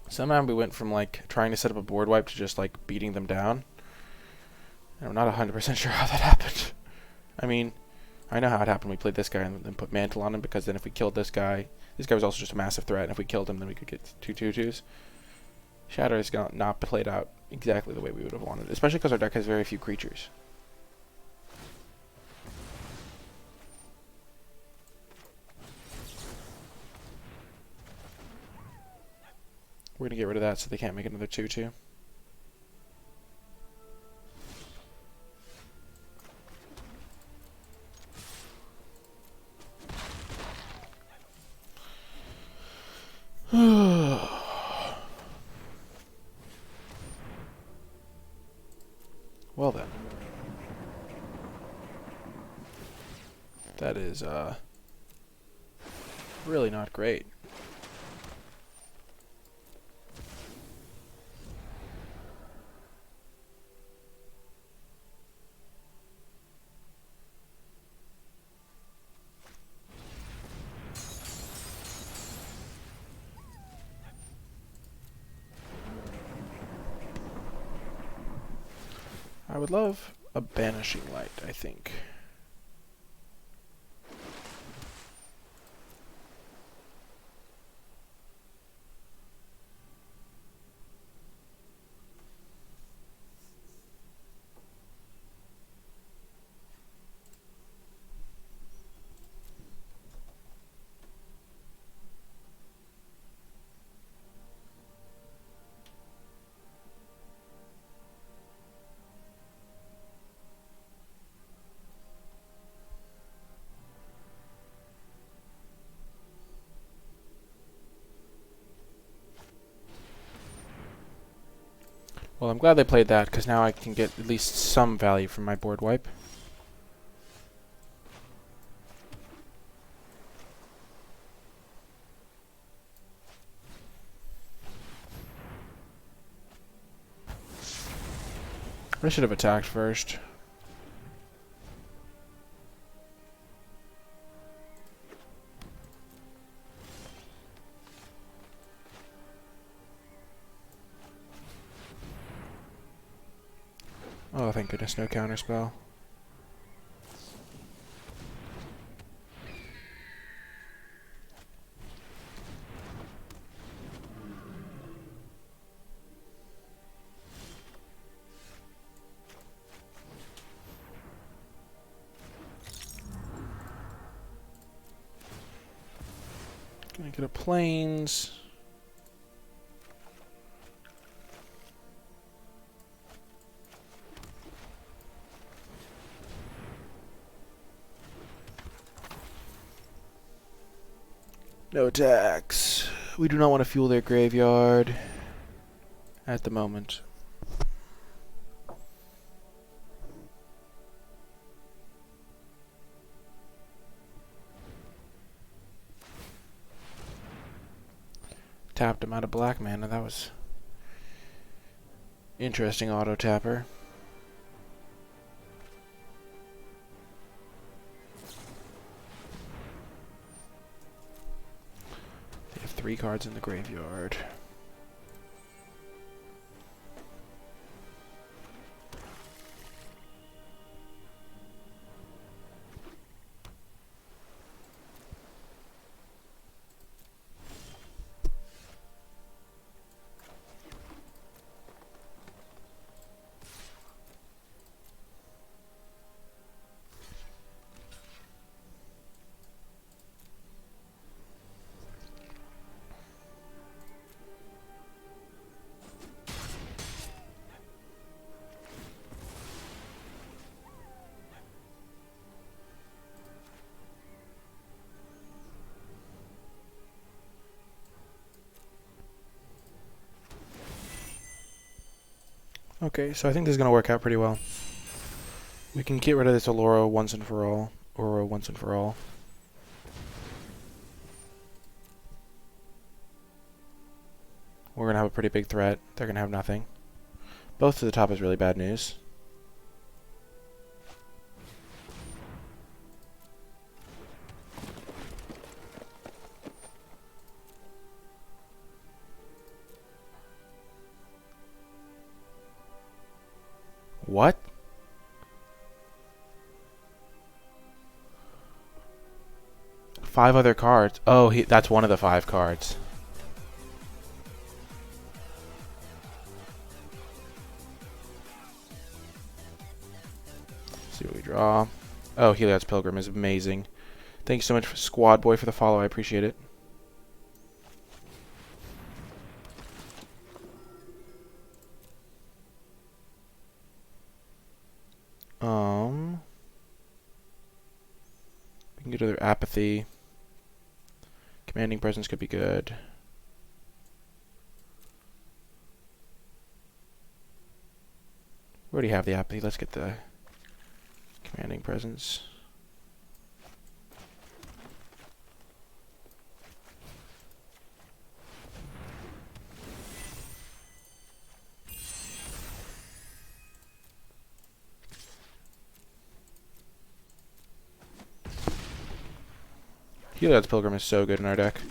Somehow we went from like trying to set up a board wipe to just like beating them down. And I'm not 100% sure how that happened. I mean, I know how it happened. We played this guy and then put Mantle on him, because then if we killed this guy was also just a massive threat, and if we killed him then we could get 2 2/2s. Shatter is not played out exactly the way we would have wanted, especially because our deck has very few creatures. We're going to get rid of that so they can't make another 2/2. That is really not great. I would love a Banishing Light, I think. Well, I'm glad they played that, because now I can get at least some value from my board wipe. I should have attacked first. Oh, thank goodness, no counterspell. Gonna get a plains. No attacks. We do not want to fuel their graveyard at the moment. Tapped him out of black mana. That was interesting auto tapper. They have 3 cards in the graveyard. Okay, so I think this is going to work out pretty well. We can get rid of this Aura once and for all. We're going to have a pretty big threat. They're going to have nothing. Both to the top is really bad news. What? Five other cards. Oh, that's one of the 5 cards. See what we draw. Oh, Heliod's Pilgrim is amazing. Thank you so much, Squad Boy, for the follow. I appreciate it. We can get other Apathy. Commanding Presence could be good. We already have the Apathy. Let's get the Commanding Presence. Heliod's Pilgrim is so good in our deck.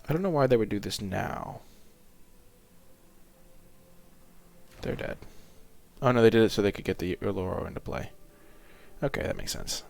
I don't know why they would do this now. They're dead. Oh no, they did it so they could get the Urloro into play. Okay, that makes sense.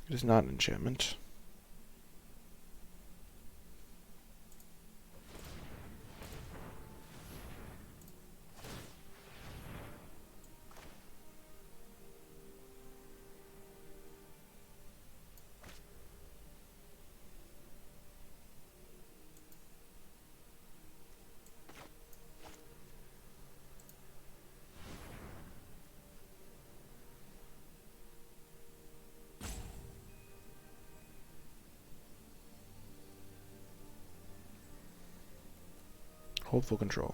It is not an enchantment. Hold full control.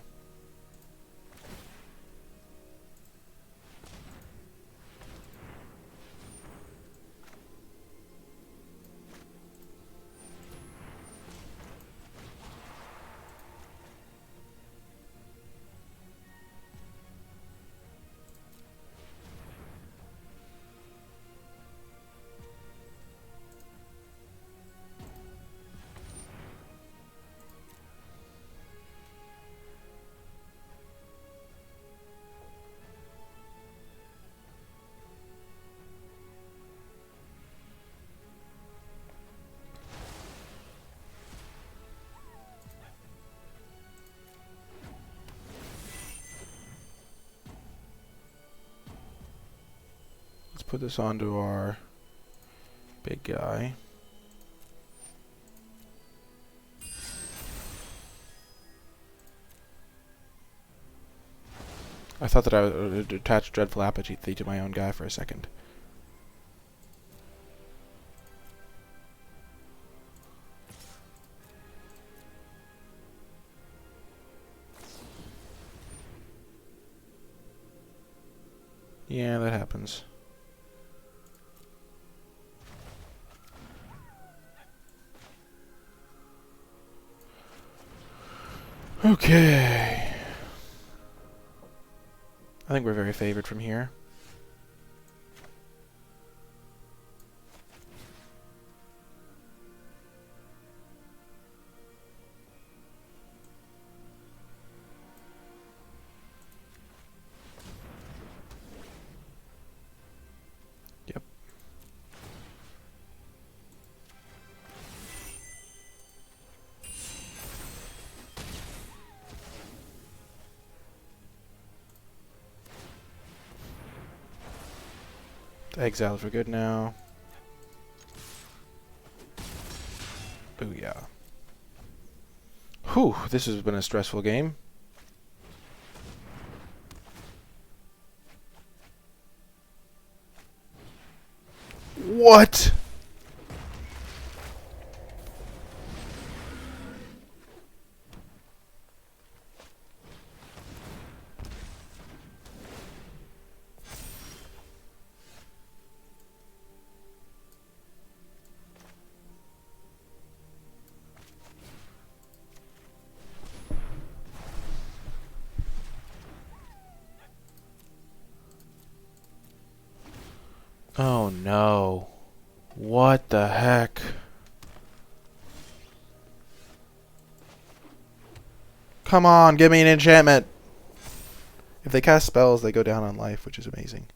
Let's put this onto our big guy. I thought that I would attach Dreadful Apathy to my own guy for a second. Yeah, that happens. Okay. I think we're very favored from here. Yep. The exiles are good now. Booyah. Whew, this has been a stressful game. What? Oh no. What the heck? Come on, give me an enchantment. If they cast spells, they go down on life, which is amazing.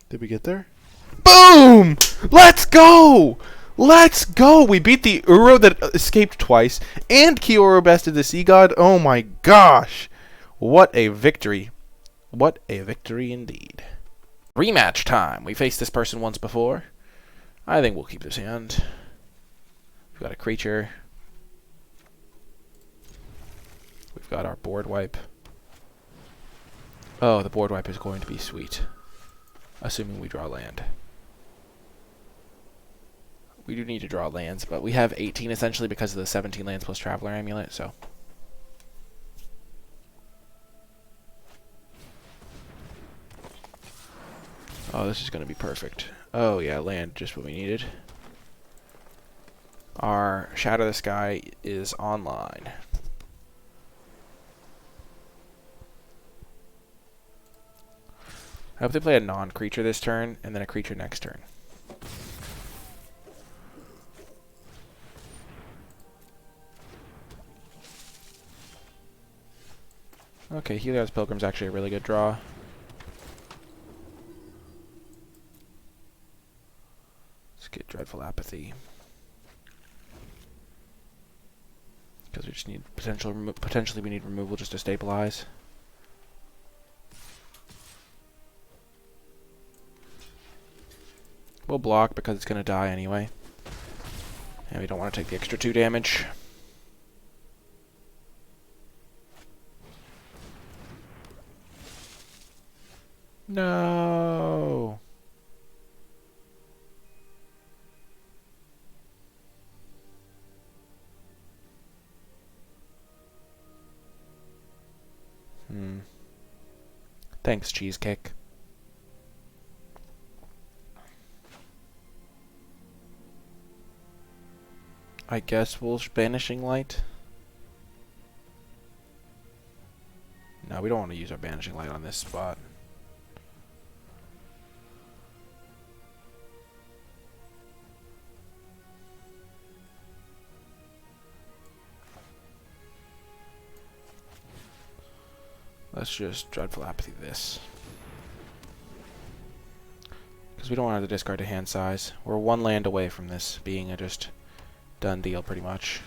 Did we get there? Boom! Let's go! Let's go! We beat the Uro that escaped twice, and Kioro bested the Sea God. Oh my gosh! What a victory. What a victory indeed. Rematch time. We faced this person once before. I think we'll keep this hand. We've got a creature. We've got our board wipe. Oh, the board wipe is going to be sweet. Assuming we draw land. We do need to draw lands, but we have 18 essentially because of the 17 lands plus Traveler Amulet, so. Oh, this is going to be perfect. Oh yeah, land, just what we needed. Our Shadow of the Sky is online. I hope they play a non-creature this turn, and then a creature next turn. Okay, Helios Pilgrim's actually a really good draw. Let's get Dreadful Apathy. Because we just need potentially we need removal just to stabilize. We'll block because it's going to die anyway. And we don't want to take the extra 2 damage. No. Thanks, Cheesecake. I guess we'll Banishing Light. No, we don't want to use our Banishing Light on this spot. Let's just Dreadful Apathy this. Because we don't want to have to discard a hand size. We're 1 land away from this being a just done deal, pretty much.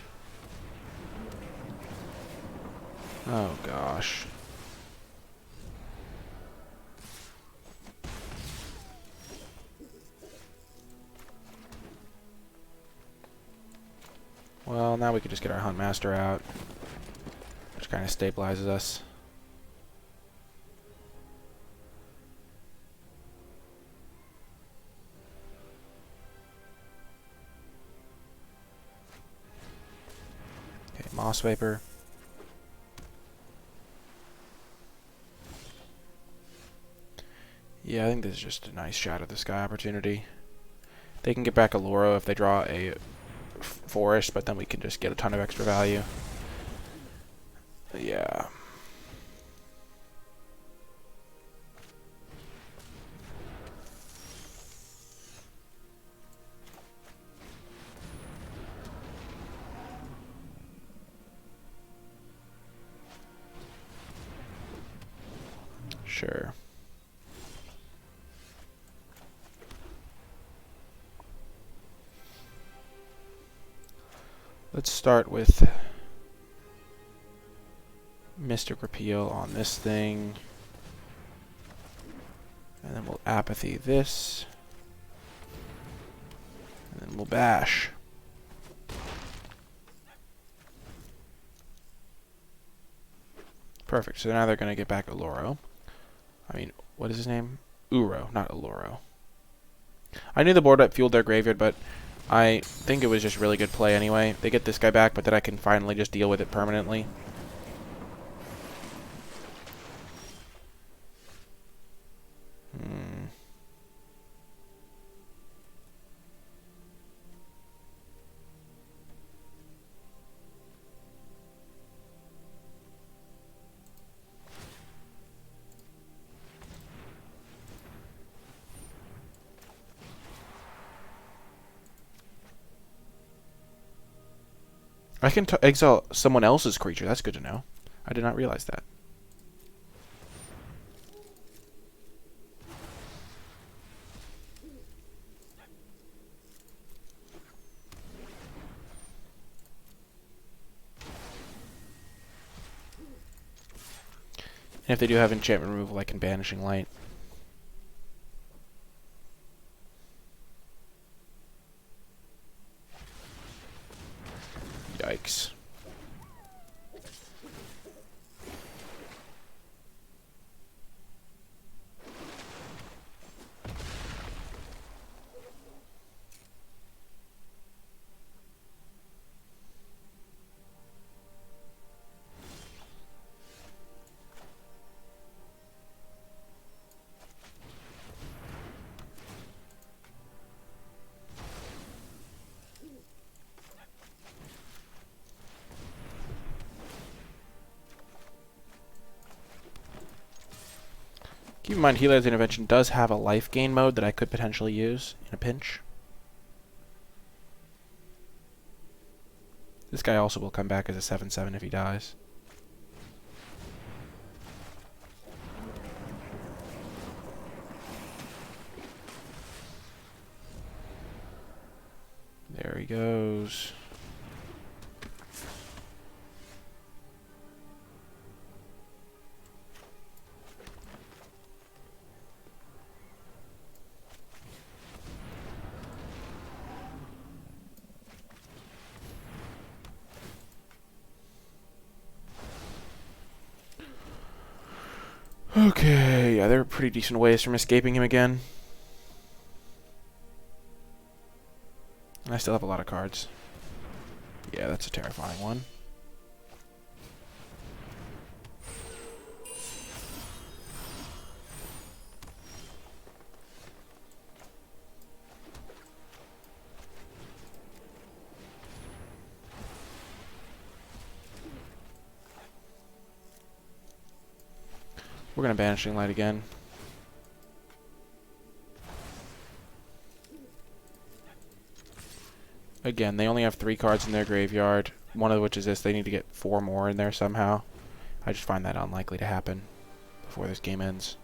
Oh, gosh. Well, now we could just get our Huntmaster out, which kind of stabilizes us. Okay, Moss Vapor. Yeah, I think this is just a nice Shadow of the Sky opportunity. They can get back a Loro if they draw a forest, but then we can just get a ton of extra value. Yeah. Sure. Let's start with Mystic Repeal on this thing. And then we'll Apathy this. And then we'll Bash. Perfect. So now they're going to get back Oloro. I mean, what is his name? Uro, not Oloro. I knew the board up fueled their graveyard, but I think it was just really good play anyway. They get this guy back, but then I can finally just deal with it permanently. I can exile someone else's creature. That's good to know. I did not realize that. And if they do have enchantment removal, I can Banishing Light. Yikes. Keep in mind, Healer's Intervention does have a life gain mode that I could potentially use in a pinch. This guy also will come back as a 7/7 if he dies. There he goes. Okay, yeah, there are pretty decent ways from escaping him again. I still have a lot of cards. Yeah, that's a terrifying one. We're going to Banishing Light again. Again, they only have 3 cards in their graveyard, one of which is this. They need to get 4 more in there somehow. I just find that unlikely to happen before this game ends.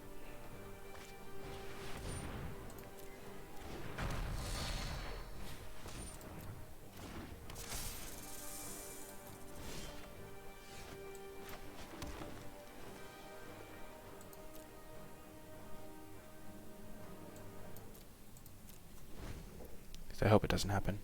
I hope it doesn't happen.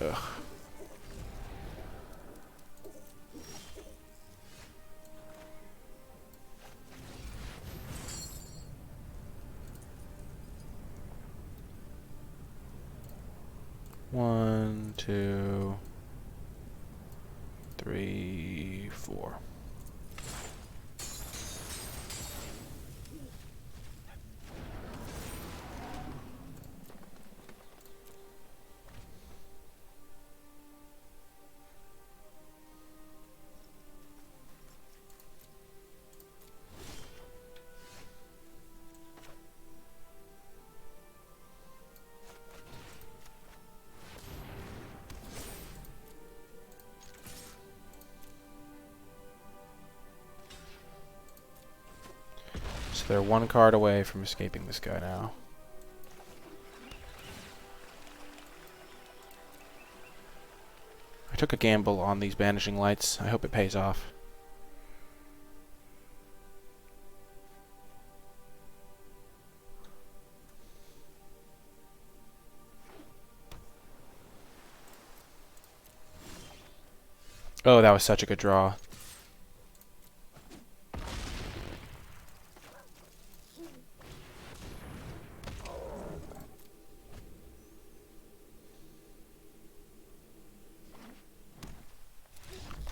Ugh. One, two, three, four. So they're 1 card away from escaping this guy now. I took a gamble on these Banishing Lights. I hope it pays off. Oh, that was such a good draw.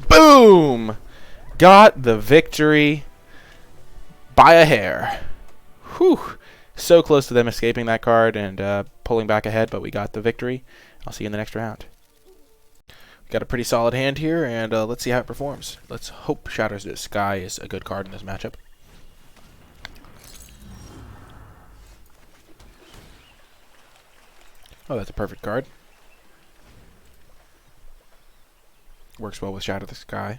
Boom! Got the victory by a hair. Whew. So close to them escaping that card and pulling back ahead, but we got the victory. I'll see you in the next round. We got a pretty solid hand here, and let's see how it performs. Let's hope Shatters the Sky is a good card in this matchup. Oh, that's a perfect card. Works well with Shatter the Sky.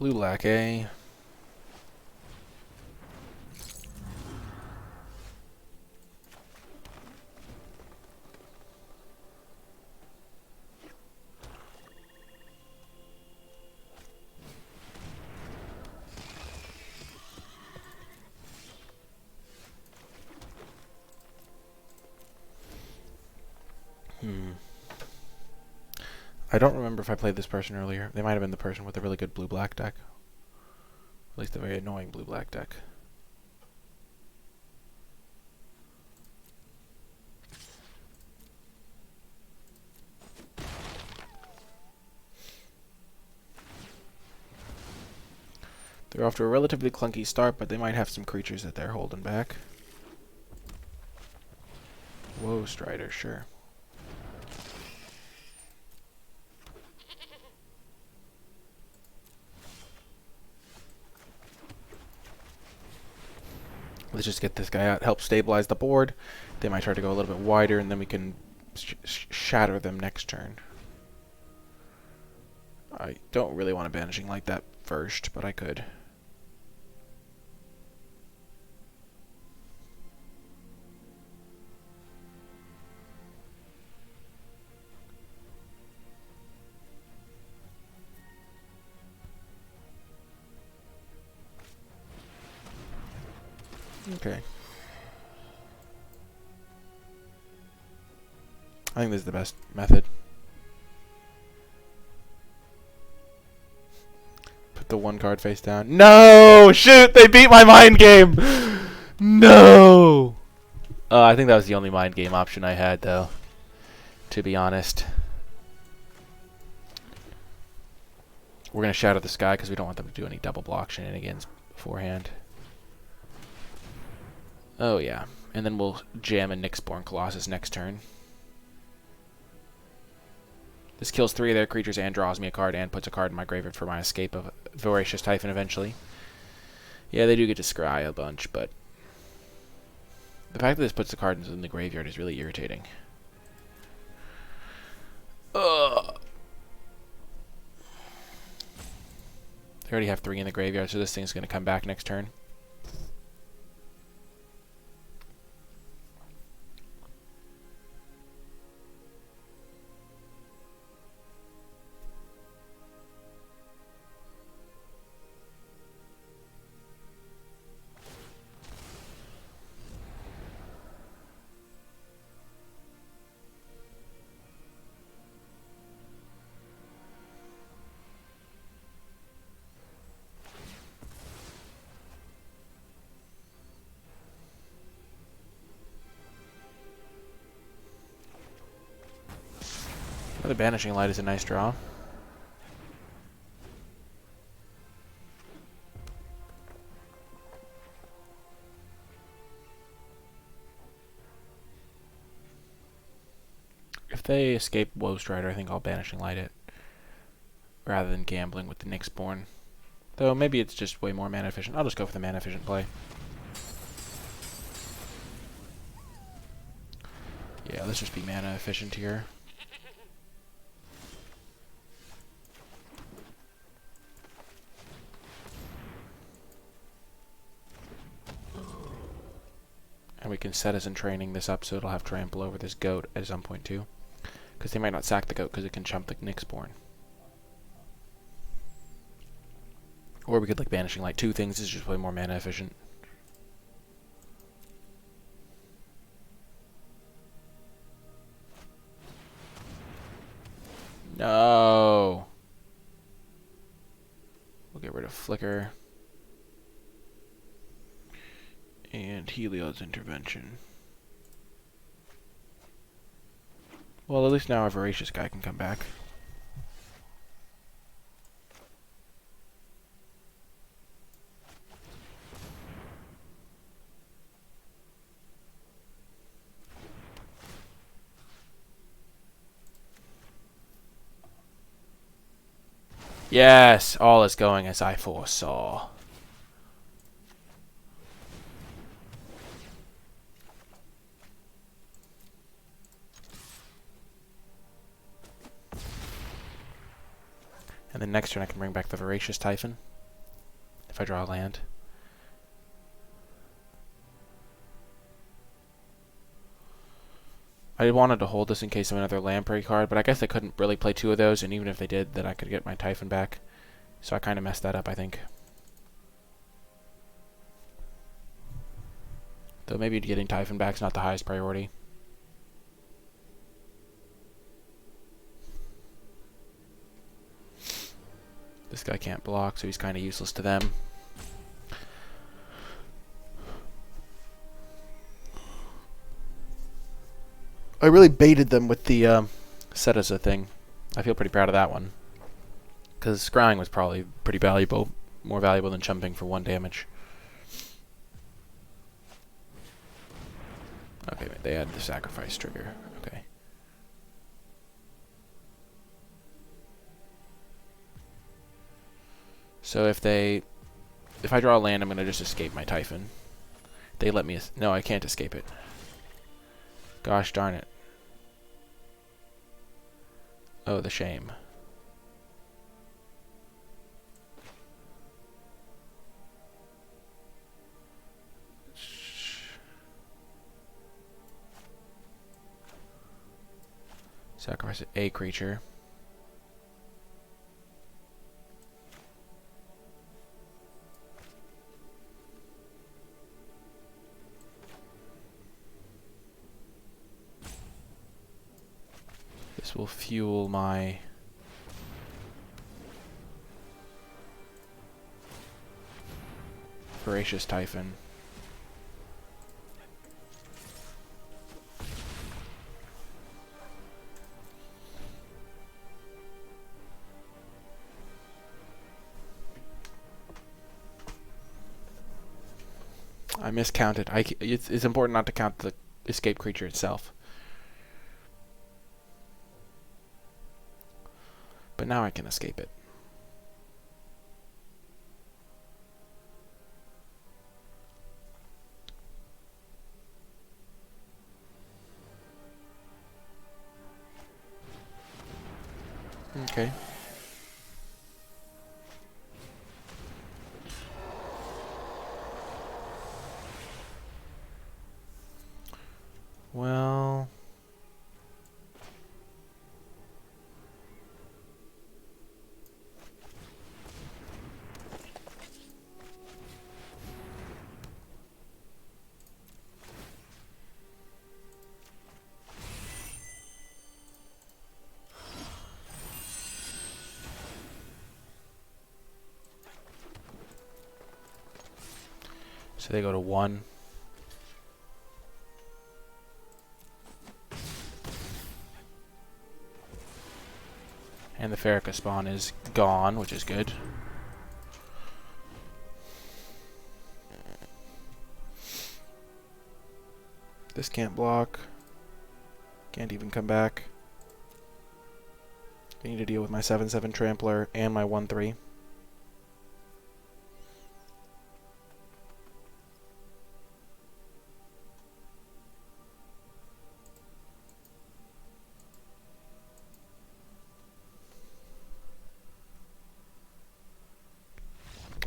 Blue black, eh? I don't remember if I played this person earlier. They might have been the person with a really good blue-black deck. At least a very annoying blue-black deck. They're off to a relatively clunky start, but they might have some creatures that they're holding back. Whoa, Strider, sure. Let's just get this guy out, help stabilize the board. They might try to go a little bit wider, and then we can shatter them next turn. I don't really want to Banishing Light that first, but I could. Okay. I think this is the best method. Put the one card face down. No! Shoot! They beat my mind game! No! I think that was the only mind game option I had, though. To be honest. We're going to Shadow the Sky because we don't want them to do any double block shenanigans beforehand. Oh, yeah. And then we'll jam a Nyxborn Colossus next turn. This kills 3 of their creatures and draws me a card and puts a card in my graveyard for my escape of Voracious Typhon eventually. Yeah, they do get to scry a bunch, but the fact that this puts the cards in the graveyard is really irritating. Ugh. They already have 3 in the graveyard, so this thing's going to come back next turn. The Banishing Light is a nice draw. If they escape Woe Strider, I think I'll Banishing Light it rather than gambling with the Nyxborn. Though maybe it's just way more mana efficient. I'll just go for the mana efficient play. Yeah, let's just be mana efficient here. And we can Citizen Training this up so it'll have Trample over this goat at some point too. Because they might not sack the goat because it can chump the Nyxborn. Or we could like Banishing Light 2 things, this is just way more mana efficient. No! We'll get rid of Flicker. And Heliod's Intervention. Well, at least now our Voracious guy can come back. Yes, all is going as I foresaw. And then next turn I can bring back the Voracious Typhon. if I draw a land. I wanted to hold this in case of another Lamprey card, but I guess they couldn't really play two of those, and even if they did, then I could get my Typhon back. So I kind of messed that up, I think. Though maybe getting Typhon back is not the highest priority. This guy can't block, so he's kind of useless to them. I really baited them with the Setasa thing. I feel pretty proud of that one. Because scrying was probably pretty valuable. More valuable than chumping for 1 damage. Okay, they had the sacrifice trigger. Okay. So if I draw a land, I'm going to just escape my Typhon. They let me... No, I can't escape it. Gosh darn it. Oh, the shame. Sacrifice a creature. This will fuel my Voracious Typhon. I miscounted. It's important not to count the escape creature itself. But now I can escape it. Okay. Well... So they go to 1. And the Farrakha spawn is gone, which is good. This can't block. Can't even come back. I need to deal with my 7/7 Trampler and my 1/3.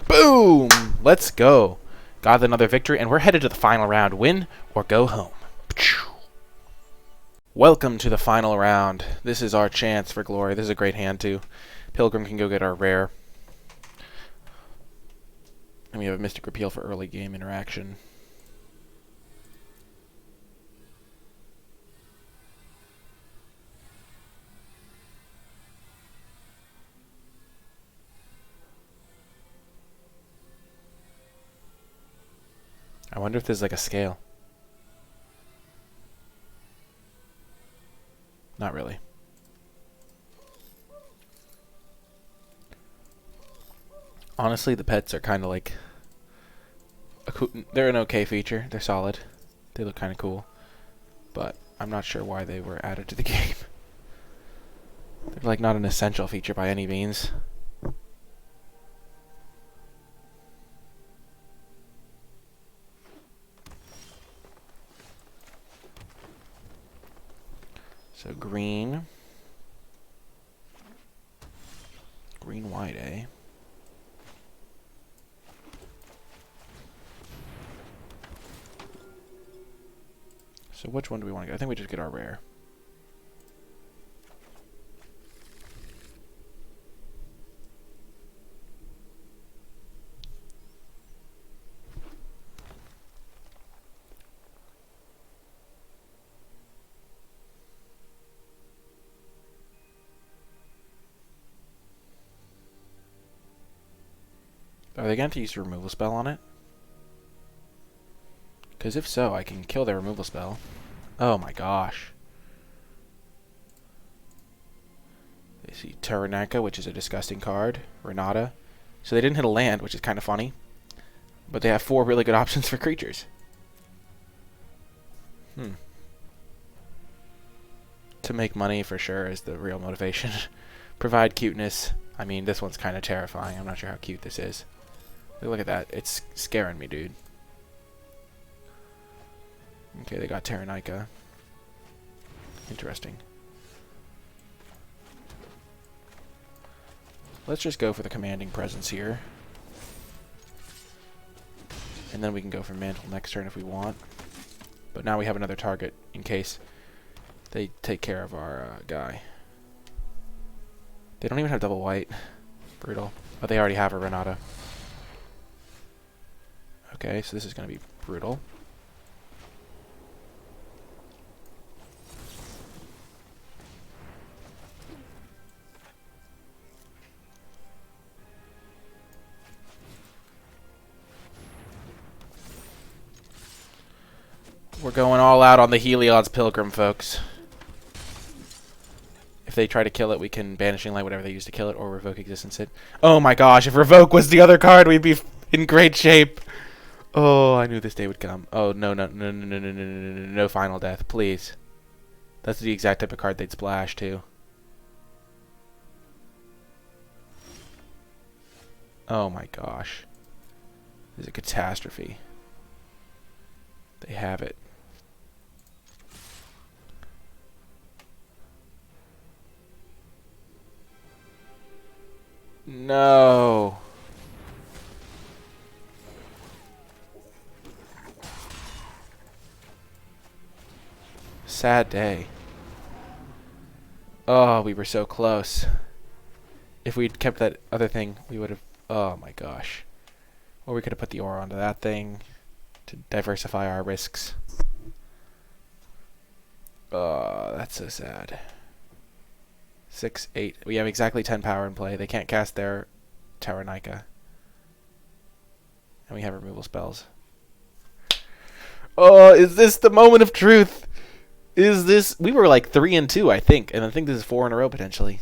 Boom! Let's go. Got another victory, and we're headed to the final round. Win or go home. Welcome to the final round. This is our chance for glory. This is a great hand, too. Pilgrim can go get our rare. And we have a Mystic Repeal for early game interaction. I wonder if there's like a scale. Not really. Honestly, the pets are kind of like... They're an okay feature. They're solid. They look kind of cool. But I'm not sure why they were added to the game. They're like not an essential feature by any means. So green. Green white, eh? which one do we want to get? I think we just get our rare. Are they going to use a removal spell on it? Because if so, I can kill their removal spell. Oh my gosh. They see Terrananka, which is a disgusting card. Renata. So they didn't hit a land, which is kind of funny. But they have 4 really good options for creatures. To make money, for sure, is the real motivation. Provide cuteness. I mean, this one's kind of terrifying. I'm not sure how cute this is. Look at that. It's scaring me, dude. Okay, they got Terrananka. Interesting. Let's just go for the commanding presence here. And then we can go for Mantle next turn if we want. But now we have another target in case they take care of our guy. They don't even have double white. Brutal. But they already have a Renata. Okay, so this is going to be brutal. We're going all out on the Heliod's Pilgrim, folks. If they try to kill it, we can Banishing Light, whatever they use to kill it, or Revoke Existence it. Oh my gosh, if Revoke was the other card, we'd be in great shape. Oh, I knew this day would come. Oh, no, no, no, no, no, no, no, no, no, no Final Death, please. That's the exact type of card they'd splash, too. Oh my gosh. This is a catastrophe. They have it. No. Sad day. Oh, we were so close. If we'd kept that other thing, we would have... Oh my gosh. Or we could have put the aura onto that thing to diversify our risks. That's so sad. 6, 8. We have exactly 10 power in play. They can't cast their Terrananka. And we have removal spells. Oh, is this the moment of truth? Is this... We were like 3-2, I think. And I think this is 4 in a row, potentially.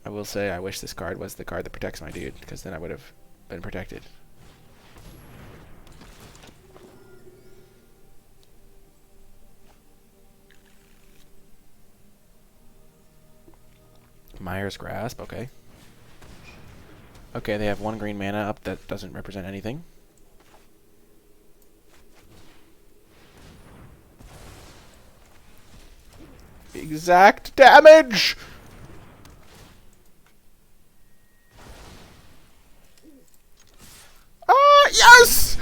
I will say, I wish this card was the card that protects my dude, because then I would have been protected. Mire's Grasp, okay. Okay, they have 1 green mana up that doesn't represent anything. Exact damage! Yes!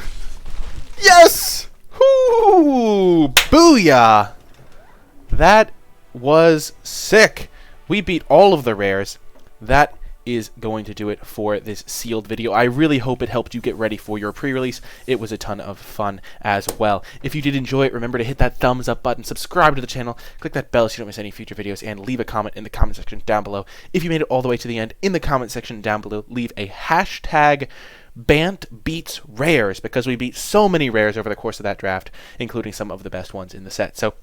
Yes! Whoo! Booyah! That was sick. We beat all of the rares. That is going to do it for this sealed video. I really hope it helped you get ready for your pre-release. It was a ton of fun as well. If you did enjoy it, remember to hit that thumbs up button, subscribe to the channel, click that bell so you don't miss any future videos, and leave a comment in the comment section down below. If you made it all the way to the end, in the comment section down below, leave a hashtag Bant beats rares, because we beat so many rares over the course of that draft, including some of the best ones in the set. So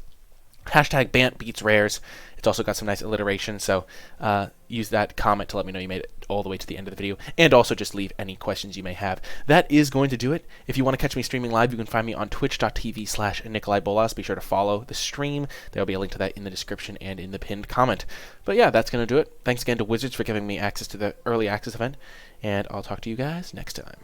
hashtag Bant beats rares. It's also got some nice alliteration, so use that comment to let me know you made it all the way to the end of the video, and also just leave any questions you may have. That is going to do it. If you want to catch me streaming live, you can find me on twitch.tv/NicolaiBolas. Be sure to follow the stream. There will be a link to that in the description and in the pinned comment. But yeah, that's going to do it. Thanks again to Wizards for giving me access to the early access event, and I'll talk to you guys next time.